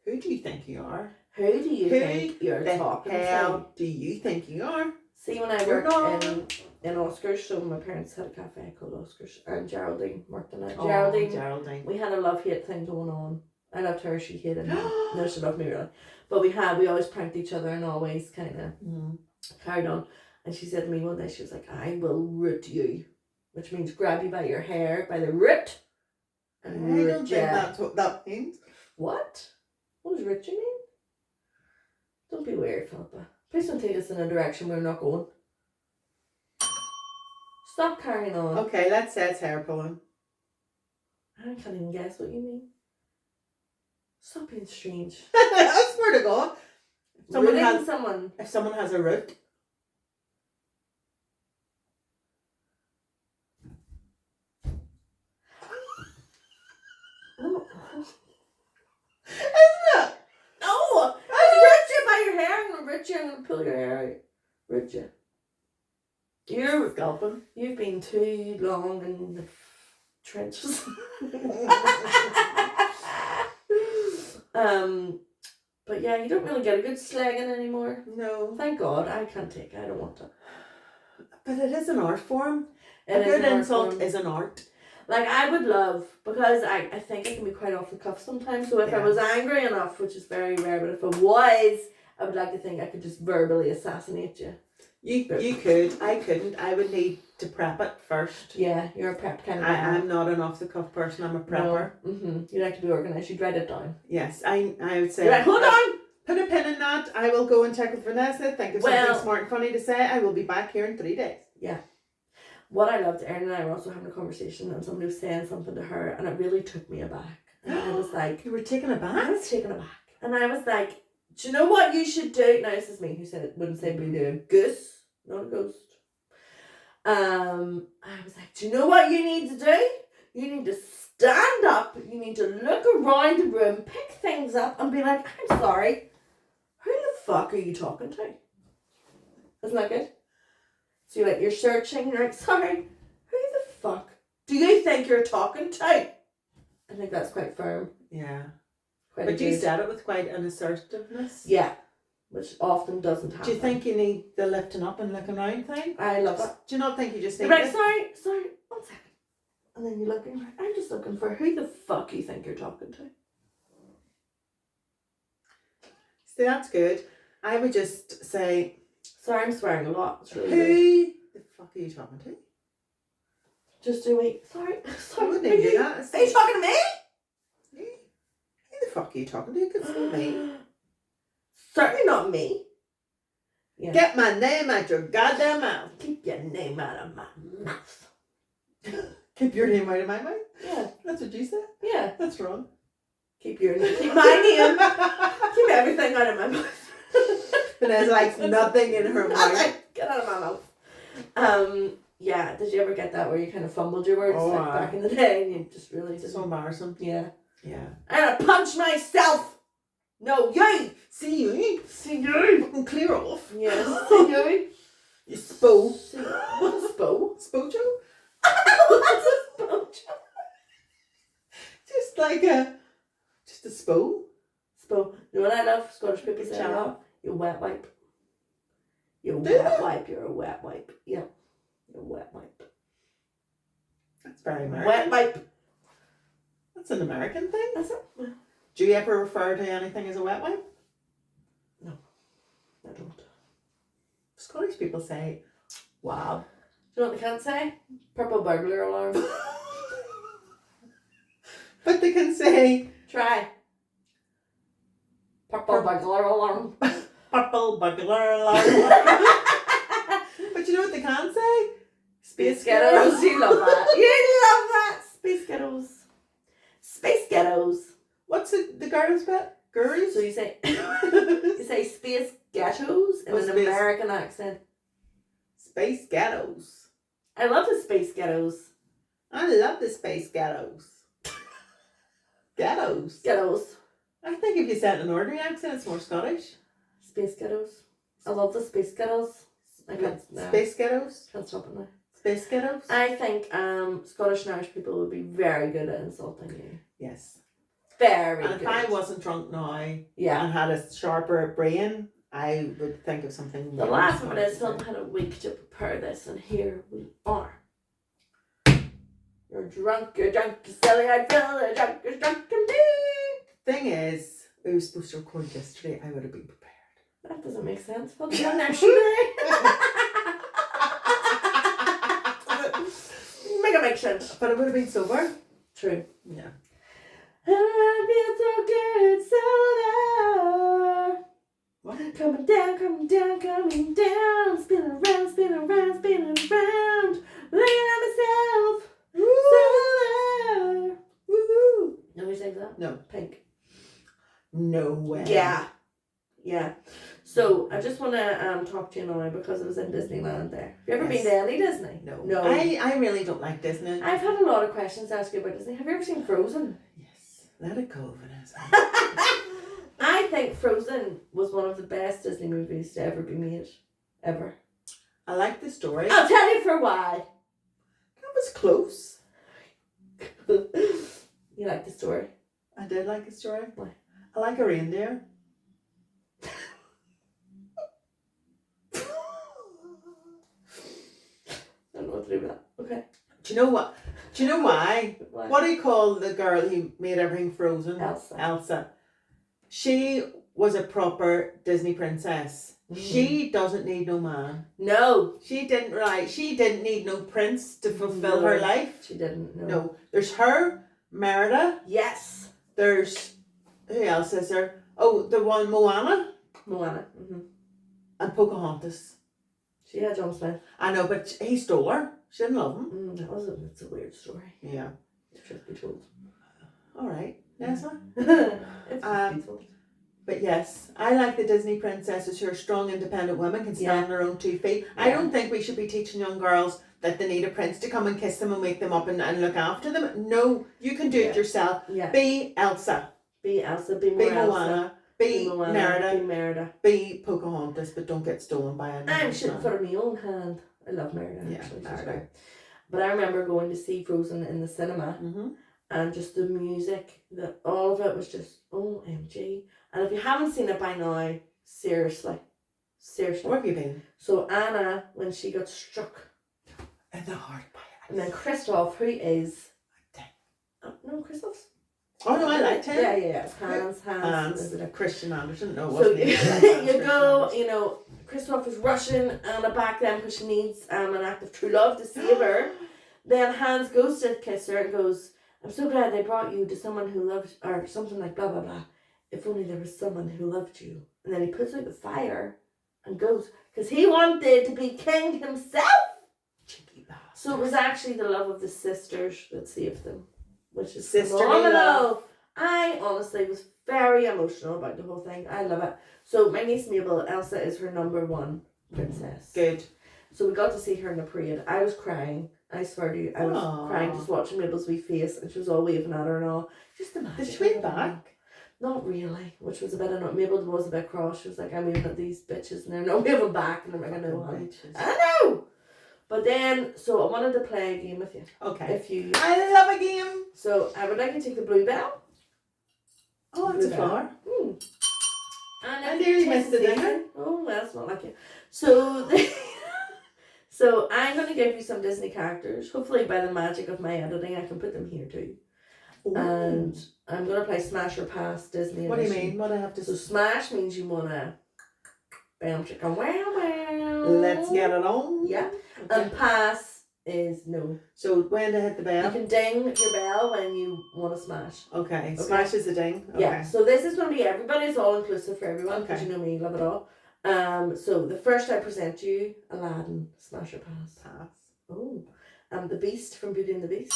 Who do you think you are? Who do you think you're The talking to? hell do you think you are? See, when I You're worked gone. in Oscars, so my parents had a cafe called Oscars, and Geraldine worked in it. Oh, Geraldine, we had a love-hate thing going on. I loved her, she hated me. No, she loved me really. But we always pranked each other and always kind of carried on. And she said to me one day, she was like, I will root you. Which means grab you by your hair, by the root. I And don't root think you. that's what that means. What? What does root you mean? Don't be weird, Philippa. Please don't take us in a direction we're not going. Stop carrying on. Okay, let's say it's hair pulling. I can't even guess what you mean. Stop being strange. I swear to God. Rooting someone. If someone has a root. Oh. Isn't it? No! It's root you by pull your hair out, would you? You're Scalping. You've been too long in the trenches. But yeah, you don't really get a good slagging anymore. No. Thank God, I can't take it. I don't want it. But it is an art form. It A is good an art insult form. is an art. Like, I would love, because I think I can be quite off the cuff sometimes, so if I Yeah. was angry enough, which is very rare, but if I was, I would like to think I could just verbally assassinate you. You could. I couldn't. I would need to prep it first. Yeah, you're a prep kind of guy. I'm not an off the cuff person. I'm a prepper. No. Mm-hmm. You like to be organised. You'd write it down. Yes, I would say. You're like, hold on! Put a pin in that. I will go and check with Vanessa. Think of something smart and funny to say. I will be back here in 3 days. Yeah. What I loved, Erin and I were also having a conversation and somebody was saying something to her and it really took me aback. And I was like... You were taken aback? I was taken aback. And I was like, do you know what you should do? Now, this is me who said it, wouldn't say be a goose, not a ghost. I was like, do you know what you need to do? You need to stand up, you need to look around the room, pick things up and be like, I'm sorry, who the fuck are you talking to? Isn't that good? So you're searching, you're like, sorry, who the fuck do you think you're talking to? I think that's quite firm. Yeah. But you said it with quite an assertiveness. Yeah. Which often doesn't happen. Do you think you need the lifting up and looking around thing? I love it. Do you not think you just need you're like, sorry, 1 second. And then you look and you're like, I'm just looking for who the fuck you think you're talking to. See, that's good. I would just say... Sorry, I'm swearing a lot. It's really who good. the fuck are you talking to? Just do it. Sorry. I wouldn't even do that. Are you talking to me? Who the fuck are you talking to? It's not me. Certainly not me. Yeah. Get my name out your goddamn mouth. Keep your name out of my mouth. Keep your name out of my mouth? Yeah. That's what you said? Yeah. That's wrong. Keep my name. Keep everything out of my mouth. Vanessa likes nothing in her mouth. Get out of my mouth. Yeah, did you ever get that where you kind of fumbled your words back in the day and you just really didn't? So embarrassing. Yeah. Yeah. I'm gonna punch myself! No, you! See you. See you! Fucking clear off. Yes. See you! You spo. What's a spo? Spojo? What's a spojo? Just like a spo. Spo. You know what I love? Scottish people say a lot? You wet wipe. You're a wet wipe. You're a wet wipe. Yeah. You're a wet wipe. That's very American. Wet wipe. That's an American thing. Is it? Do you ever refer to anything as a wet wipe? No. I don't. Scottish people say, wow. Do you know what they can't say? Purple burglar alarm. But they can say... Try. Purple burglar alarm. Purple burglar alarm. But you know what they can say? Space ghettos. You love that. You love that. Space ghettos. Space ghettos. What's the girls' bit? Girls? So you say space ghettos in an American accent. Space ghettos. I love the space ghettos. I love the space ghettos. Ghettos. Ghettos. I think if you said it in an ordinary accent, it's more Scottish. Space ghettos. I love the space ghettos. I can't. Space ghettos. Can't stop it now. Space ghettos. I think Scottish and Irish people would be very good at insulting you. Yes. Very and good. if I wasn't drunk now yeah. and had a sharper brain, I would think of something. The last one is Phil had a week to prepare this, and here we are. You're drunk, you're silly, I feel you're drunk, and me. Thing is, we were supposed to record yesterday, I would have been prepared. That doesn't make sense. Phil, you're next day. Make it make sense. But it would have been sober. True. Yeah. I feel so good, soda. What? Coming down, spinning around, looking at myself. Soda. Woohoo! No, who sings that? No. Pink. No way. Yeah. So I just want to talk to you now because I was in Disneyland there. Have you ever been to any Disney? No. I really don't like Disney. I've had a lot of questions to ask you about Disney. Have you ever seen Frozen? Yes. Let it go, Vanessa. I think Frozen was one of the best Disney movies movies to ever be made. Ever. I like the story. I'll tell you for why. That was close. You like the story? I did like the story. Why? I like a reindeer. I don't know what to do with that. Okay. Do you know what? Do you know why? Why? What do you call the girl who made everything frozen? Elsa. She was a proper Disney princess. She doesn't need no man. No. She didn't need no prince to fulfill her life. She didn't. No. There's her, Merida. Yes. There's, who else is there? Oh, the one Moana. Moana. Mm-hmm. And Pocahontas. She had John Smith. I know, but he stole her. She didn't love him. It's a weird story. Yeah. Truth be told. All right. Yes, It's told. But yes, I like the Disney princesses who are strong, independent women, can stand on their own 2 feet. Yeah. I don't think we should be teaching young girls that they need a prince to come and kiss them and wake them up and look after them. No, you can do it yourself. Yeah. Be Elsa. Be Elsa. Be Moana. Be Merida. Be Merida. Be Pocahontas, but don't get stolen by a I'm shooting for my own hand. I love Merida. Yeah, actually. Merida. But I remember going to see Frozen in the cinema, and just the music, all of it was just OMG. And if you haven't seen it by now, seriously. Where have you been? So Anna, when she got struck in the heart by it. And then Kristoff, who is no, Kristoff's. Oh no, I liked him. Yeah. Hans. Christian Anderson. No, so wasn't you go, you know, Kristoff is rushing Anna back then because she needs an act of true love to save her. Then Hans goes to kiss her and goes, "I'm so glad they brought you to someone who loves," or something like blah blah blah. "If only there was someone who loved you." And then he puts out the fire and goes because he wanted to be king himself. Cheeky bastard. So it was actually the love of the sisters that saved them, which is phenomenal. I honestly was very emotional about the whole thing. I love it. So my niece Mabel, Elsa is her number one princess. Good. So we got to see her in the parade. I was crying. I swear to you, I was crying just watching Mabel's wee face, and she was all waving at her and all. Just the magic. Did she wave back? Not really, which was a bit annoying. Mabel was a bit cross. She was like, "I'm waving at these bitches and they're not waving back," and I'm like, "I know, honey. I know." But then, so I wanted to play a game with you. Okay. I love a game. So I would like you to take the blue bell. Oh, that's a flower. And I nearly missed it, didn't I? Oh, well, it's not like you. So, so I'm going to give you some Disney characters. Hopefully, by the magic of my editing, I can put them here too. Ooh. And I'm going to play Smash or Pass Disney What edition. do you mean? What do I have to... So Smash means you want to... Bam, chicka, wow, wow. Let's get it on. Yeah. Okay. And Pass is no. So when to hit the bell? You can ding your bell when you want to smash. Okay. Smash is a ding. Okay. Yeah. So this is going to be everybody's all inclusive for everyone because you know me, love it all. So the first I present you, Aladdin, Smash or Pass. Pass. Oh. The Beast from Beauty and the Beast.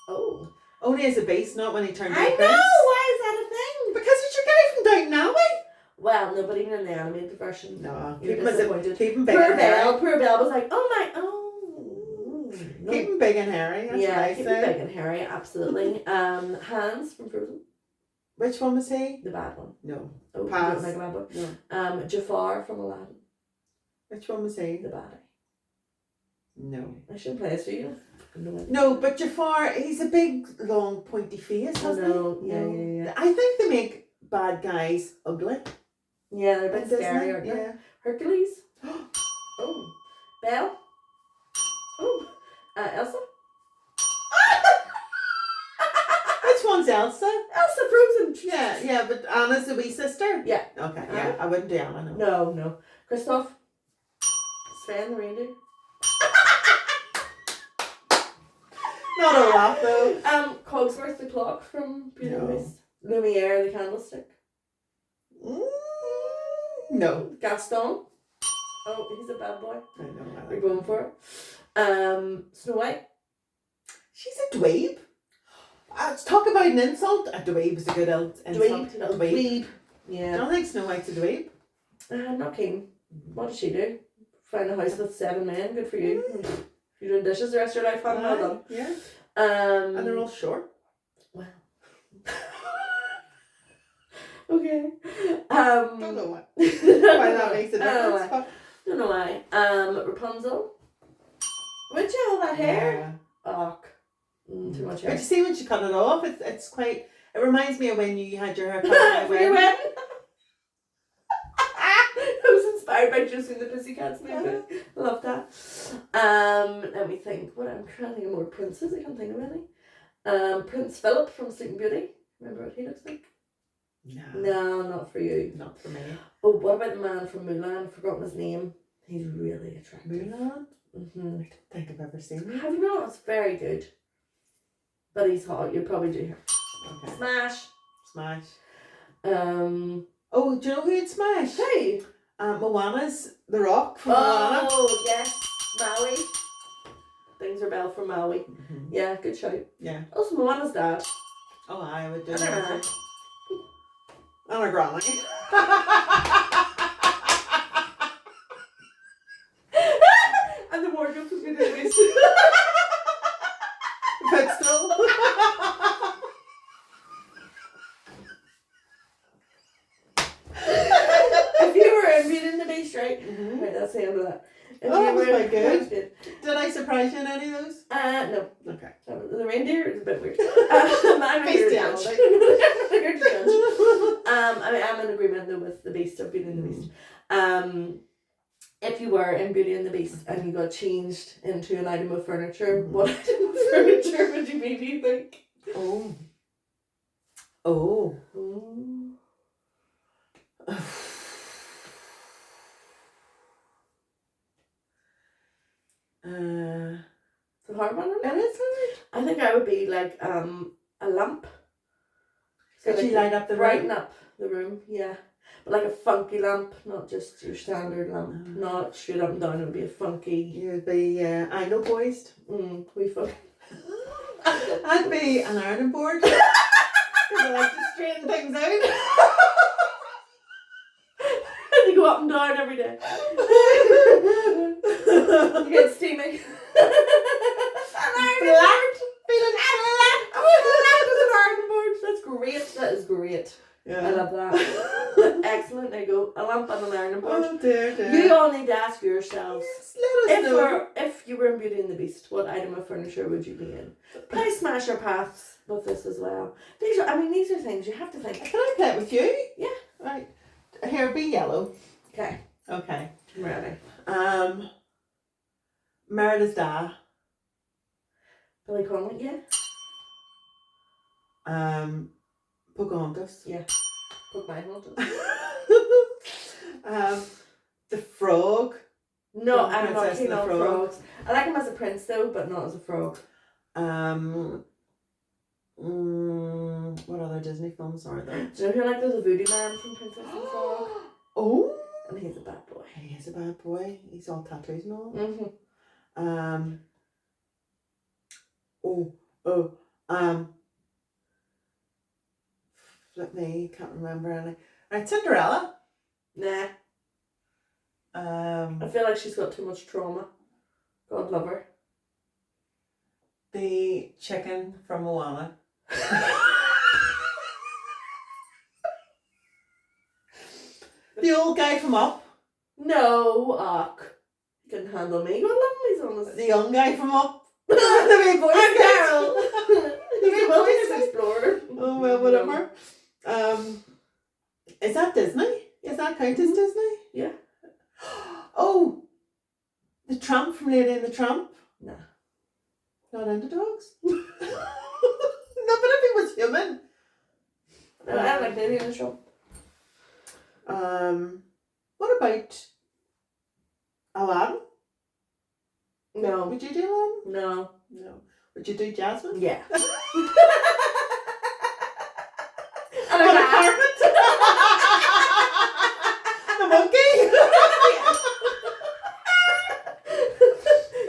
Oh. Only as a beast, not when he turned into I a prince. know. Why is that a thing? Because it's your guy from Downton Abbey. Well, no, but even in the animated version, no. Keep him big and hairy. Poor Belle was like, "Oh my, no. Keep him big and hairy. That's yeah, what I keep say. him big and hairy, absolutely." Hans from Frozen. Which one was he? The bad one. No. Oh, Pass. Like a bad one. No. Jafar from Aladdin. Which one was he? The baddie. No. I shouldn't play this for you. No, but Jafar, he's a big, long, pointy face, hasn't he? Yeah. I think they make bad guys ugly. Yeah, they're a bit scary, aren't they? Yeah. Hercules. Oh. Belle. Oh. Elsa. Which one's Elsa? Elsa Frozen. Yeah, but Anna's the wee sister? Yeah. Okay, yeah, I wouldn't do Anna, No. Kristoff. Sven the reindeer. Not a lot though. Cogsworth the clock from Beauty and the Beast. Lumiere the candlestick. No. Gaston. Oh, he's a bad boy. I know. We're going for it. Snow White. She's a dweeb. Let's talk about an insult. A dweeb is a good insult. Dweeb. Yeah. I don't think Snow White's a dweeb. Not keen. What did she do? Find a house with 7 men. Good for you. You're doing dishes the rest of your life, well done. Yeah. And they're all short. Well. Okay. Don't know why. Why that makes a difference. Don't know why. Rapunzel. Would you all that hair? Oh, too much hair. But you see when she cut it off, it's quite. It reminds me of when you had your hair cut at your wedding. I was inspired by Josie and the Pussycats movie. Love that. Let me think. What I'm trying to think of more princes. I can't think of any. Prince Philip from Sleeping Beauty. Remember what he looks like? No, not for you. Not for me. Oh, what about the man from Mulan? I've forgotten his name. He's really attractive. Mulan? Mm-hmm. I don't think I've ever seen him. Have you not? It's very good. But he's hot. You'll probably do him. Okay. Smash. Oh, do you know who you'd smash? Who? Moana's The Rock from Moana. Oh, yes. Maui. Things are bell from Maui. Mm-hmm. Yeah, good show. Yeah. Also, Moana's dad. Oh, I would do And that. And a granny. And the wardrobe was good at least. But still. If you were in Beauty and the Beast, right? Mm-hmm. Right, that's the end of that. If Oh, you that was were- quite good. that was good. Did I surprise you in any of those? No. Okay. The reindeer is a bit weird. I'm Beast here to judge. judge. I'm here to judge. I'm in agreement though with the Beast of Beauty and the Beast. If you were in Beauty and the Beast and you got changed into an item of furniture, what item of furniture would you be, do you think? Oh. It's a hard one, isn't It it? is hard. I think I would be like a lamp. Could you light up the brighten room? up the room, yeah. But like a funky lamp, not just your standard lamp. Not straight up and down, it would be a funky. You'd be angle poised. Wee fun. I'd be an ironing board. Because I like to straighten things out. And you go up and down every day. You get steaming. Feeling That's great. That is great. Yeah. I love that. Excellent. There you go. A lamp and an ironing board. Oh dear. You all need to ask yourselves. Let us know. If you were in Beauty and the Beast, what item of furniture would you be in? Play Smash Your Paths with this as well. These are things you have to think. Can I play it with you? Yeah. Right. Here, be yellow. Okay. Okay. I'm ready. Merida's Da. Billy Connolly, yeah. Pocahontas. Yeah. Put my hand The frog. No, From I'm not Princess keen and the on Frog. frogs. I like him as a prince though, but not as a frog. What other Disney films are there? Do you know who I like? There's a voodoo man from Princess and the Frog. Oh, And he's a bad boy. he is a bad boy. He's all tattoos and all. Flip me, can't remember any. Right, Cinderella. Nah. I feel like she's got too much trauma. God love her. The chicken from Moana. The old guy from Up. No, he can handle me. God love him, he's on this. The young guy from Up. The big boy. I'm Daryl. The big boy. Explorer. Oh well, whatever. Is that Disney? Is that count as Disney? Yeah. Oh, the Tramp from Lady and the Tramp. Nah. Not into dogs. No, but if he was human. No, I like Lady in the Tramp. What about Aladdin? No. Would you do Aladdin? No. No. Would you do Jasmine? Yeah. And a carpet? The monkey?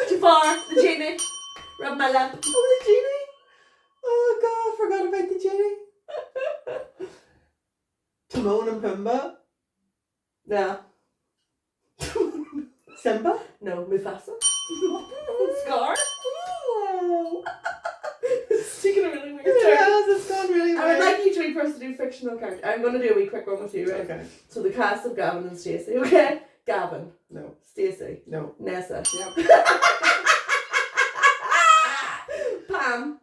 Jafar, the genie. Rub my lamp. Oh, the genie? Oh God, I forgot about the genie. Timon and Pumbaa? No. Simba? No, Mufasa. Scar. Oh. It's taking a really weird It's gone really well. I would like each week for us to do fictional characters. I'm going to do a wee quick one with you, right? Okay. So the cast of Gavin and Stacey, okay? Gavin. No. Stacey. No. Nessa. Yep. Pam.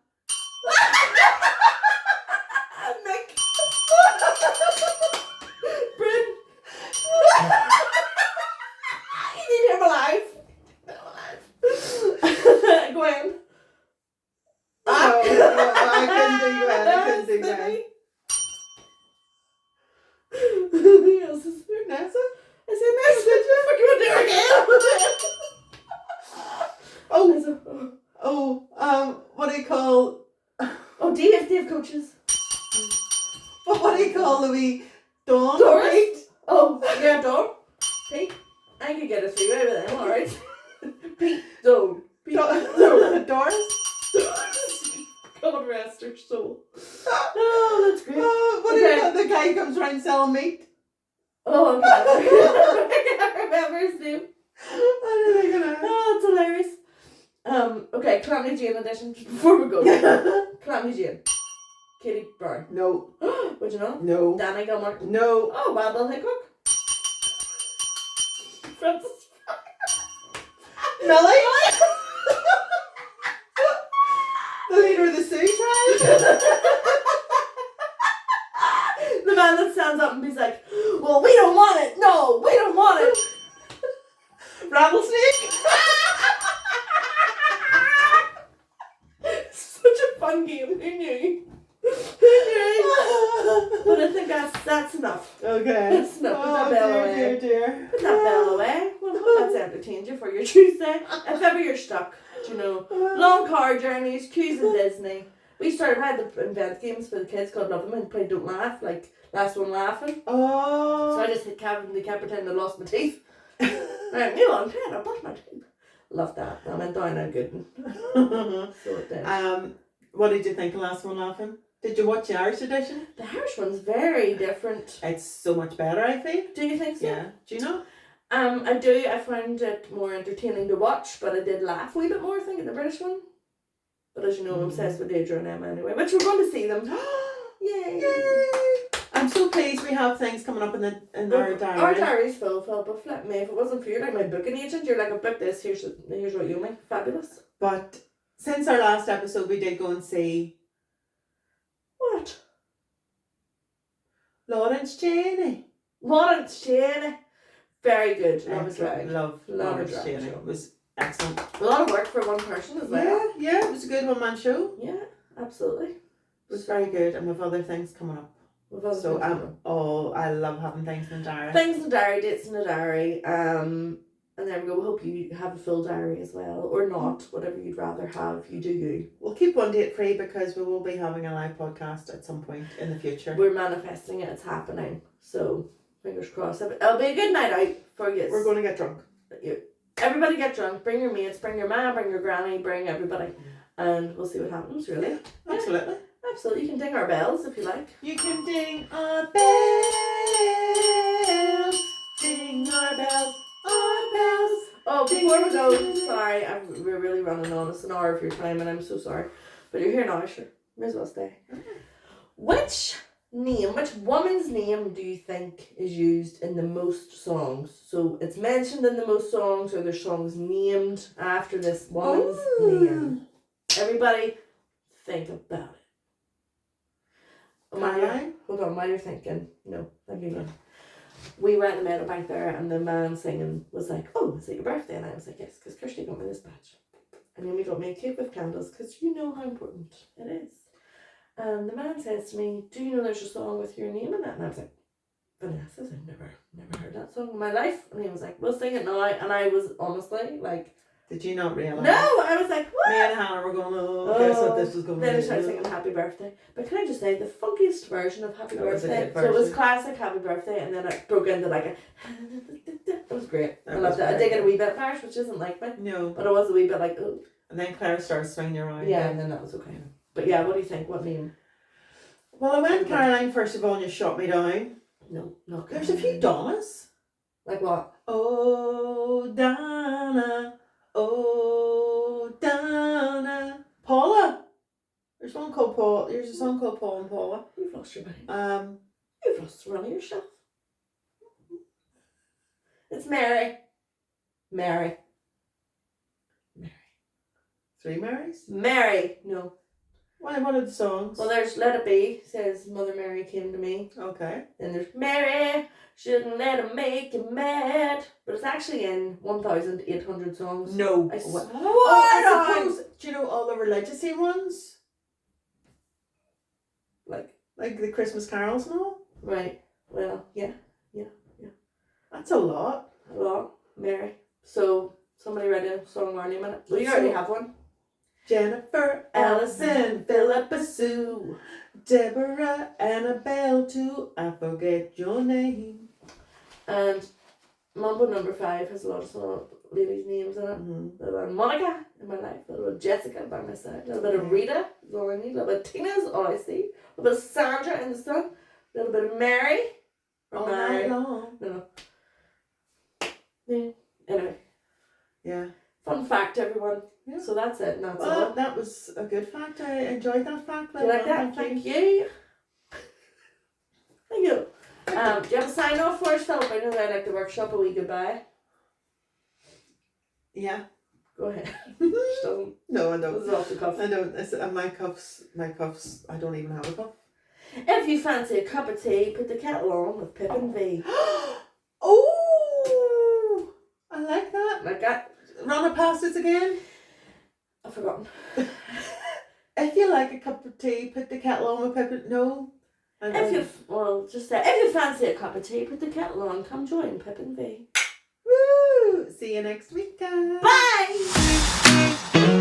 Mick. Bryn. You need him alive. Gwen. No, I couldn't do that. Who else is there? Nessa? I said Nessa. Did you? What you do again? What do you call? Oh, Dave coaches. What do you call the wee Dawn? Doris? Right? Oh, yeah, Dawn. Pete. I could get a three-way with them, alright. Pete, Dawn. Doris? God rest her soul. Oh, that's great. What do you call the guy who comes around selling meat? Oh, I can't remember his name. Oh, that's hilarious. Okay, Calamity Jane edition. Before we go. Calamity Jane. Katie Brown. No. Would you know? No. Danny Gilmore. No. Oh, Wild Bill Hickok. Francis. Millie? The leader of the Sioux tribe? The man that stands up and he's like, well, we don't want it. No, we don't want it. Rattlesnake? Such a fun game. Who knew? But I think that's enough. Okay. That's enough. Put that bell away. Dear. Put that bell away. Well, I hope that's entertained you for your Tuesday. If ever you're stuck, you know, long car journeys, queues in Disney. We had to invent games for the kids called Love 'Em and play Don't Laugh, like Last One Laughing. Oh. So I just hit Kevin and they kept pretending I lost my teeth. Right, you on, I lost my teeth. Love that. I went down and good. So it did. What did you think of Last One Laughing? Did you watch the Irish edition? The Irish one's very different. It's so much better, I feel. Do you think so? Yeah. Do you know? I do. I found it more entertaining to watch, but I did laugh a wee bit more, I think, in the British one. But as you know, I'm obsessed with Deidre and Emma anyway. Which we're going to see them. Yay! Yay! I'm so pleased we have things coming up in our diary. Our diary's full, but flip me. If it wasn't for you, like my booking agent, you're like, I've booked this, here's what you make. Fabulous. But since our last episode, we did go and see What? Lawrence Cheney. Lawrence Cheney. Very good. Love is right. Love Lawrence drag Cheney. show. It was excellent. A lot of work for one person as well. Yeah, it was a good one-man show. Yeah, absolutely. It was very good, and with other things coming up. So I love having things in the diary. Things in the diary, dates in the diary. And there we go. We hope you have a full diary as well, or not, whatever you'd rather have. You do you. We'll keep one date free because we will be having a live podcast at some point in the future. We're manifesting it. It's happening. So fingers crossed. It'll be a good night out for you. We're going to get drunk. Everybody get drunk. Bring your mates. Bring your ma. Bring your granny. Bring everybody, and we'll see what happens. Really. Yeah, absolutely. Absolutely. You can ding our bells if you like. You can ding our bells. Ding our bells. Our bells. Oh, before we go, sorry, we're really running on. It's an hour of your time, and I'm so sorry. But you're here now, sure. May as well stay. Which woman's name do you think is used in the most songs? So it's mentioned in the most songs, or there's songs named after this woman's name. Everybody, think about it. Hold on, while you're thinking. No, thank you again. We went and met a bank there, and the man singing was like, oh, is it your birthday? And I was like, yes, because Kirsty got me this badge. And then we got me a cake with candles, because you know how important it is. And the man says to me, do you know there's a song with your name in it? And I was like, Vanessa, I've never heard that song in my life. And he was like, we'll sing it now. And I was honestly like, did you not realise? No, I was like, what? Me and Hannah were going, guess what this was going to be. Then I started singing Happy Birthday. But can I just say, the funkiest version of Happy Birthday. So it was classic Happy Birthday, and then I broke into like a... It was great. I loved it. I did get a wee bit harsh, which isn't like me. No. But it was a wee bit like, oh. And then Claire started swinging around. Yeah, and then that was okay. But yeah, what do you think? What name? Well, I went Caroline first of all, and you shot me down. No, not There's a few Donnas. Like what? Oh, Donna. Oh, Donna. Paula. There's one called Paul. There's a song called Paul and Paula. You've lost your mind. You've lost the run of yourself. It's Mary. Mary. Three Marys? Mary. No. What are the songs? Well, there's Let It Be, says Mother Mary came to me. Okay. Then there's Mary, shouldn't let her make you mad. But it's actually in 1,800 songs. No. I swear. I suppose, do you know all the religious-y ones? Like the Christmas carols and all? Right. Well, yeah. That's a lot. A lot. Mary. So, somebody write a song our name in it. Well, you already have one. Jennifer, Allison, Philippa Sue, Deborah, Annabelle too. I forget your name. And Mambo number 5 has a lot of ladies' names in it. Mm-hmm. A little bit of Monica in my life, a little bit of Jessica by my side, a little bit of Rita is all I need, a little bit of Tina is all I see, a little bit of Sandra in the sun, a little bit of Mary. All night long. No. Yeah. Anyway. Yeah. Fun fact, everyone. Yeah. So that's it. And that's Well, all. that was a good fact. I enjoyed that fact. Do you like that? Thank you. Thank you. Do you have a sign off for us, Philip? I know that I like to workshop a wee goodbye. Yeah. Go ahead. Just don't. No, I don't. This is off the cuff. I don't. It's, my cuffs. I don't even have a cuff. If you fancy a cup of tea, put the kettle on with Pip V. Oh, I like that. Like that. Run it past us again. I've forgotten. If you like a cup of tea, put the kettle on with pepper. No. Just say, if you fancy a cup of tea, put the kettle on. Come join Pip V. Woo! See you next week, guys. Bye!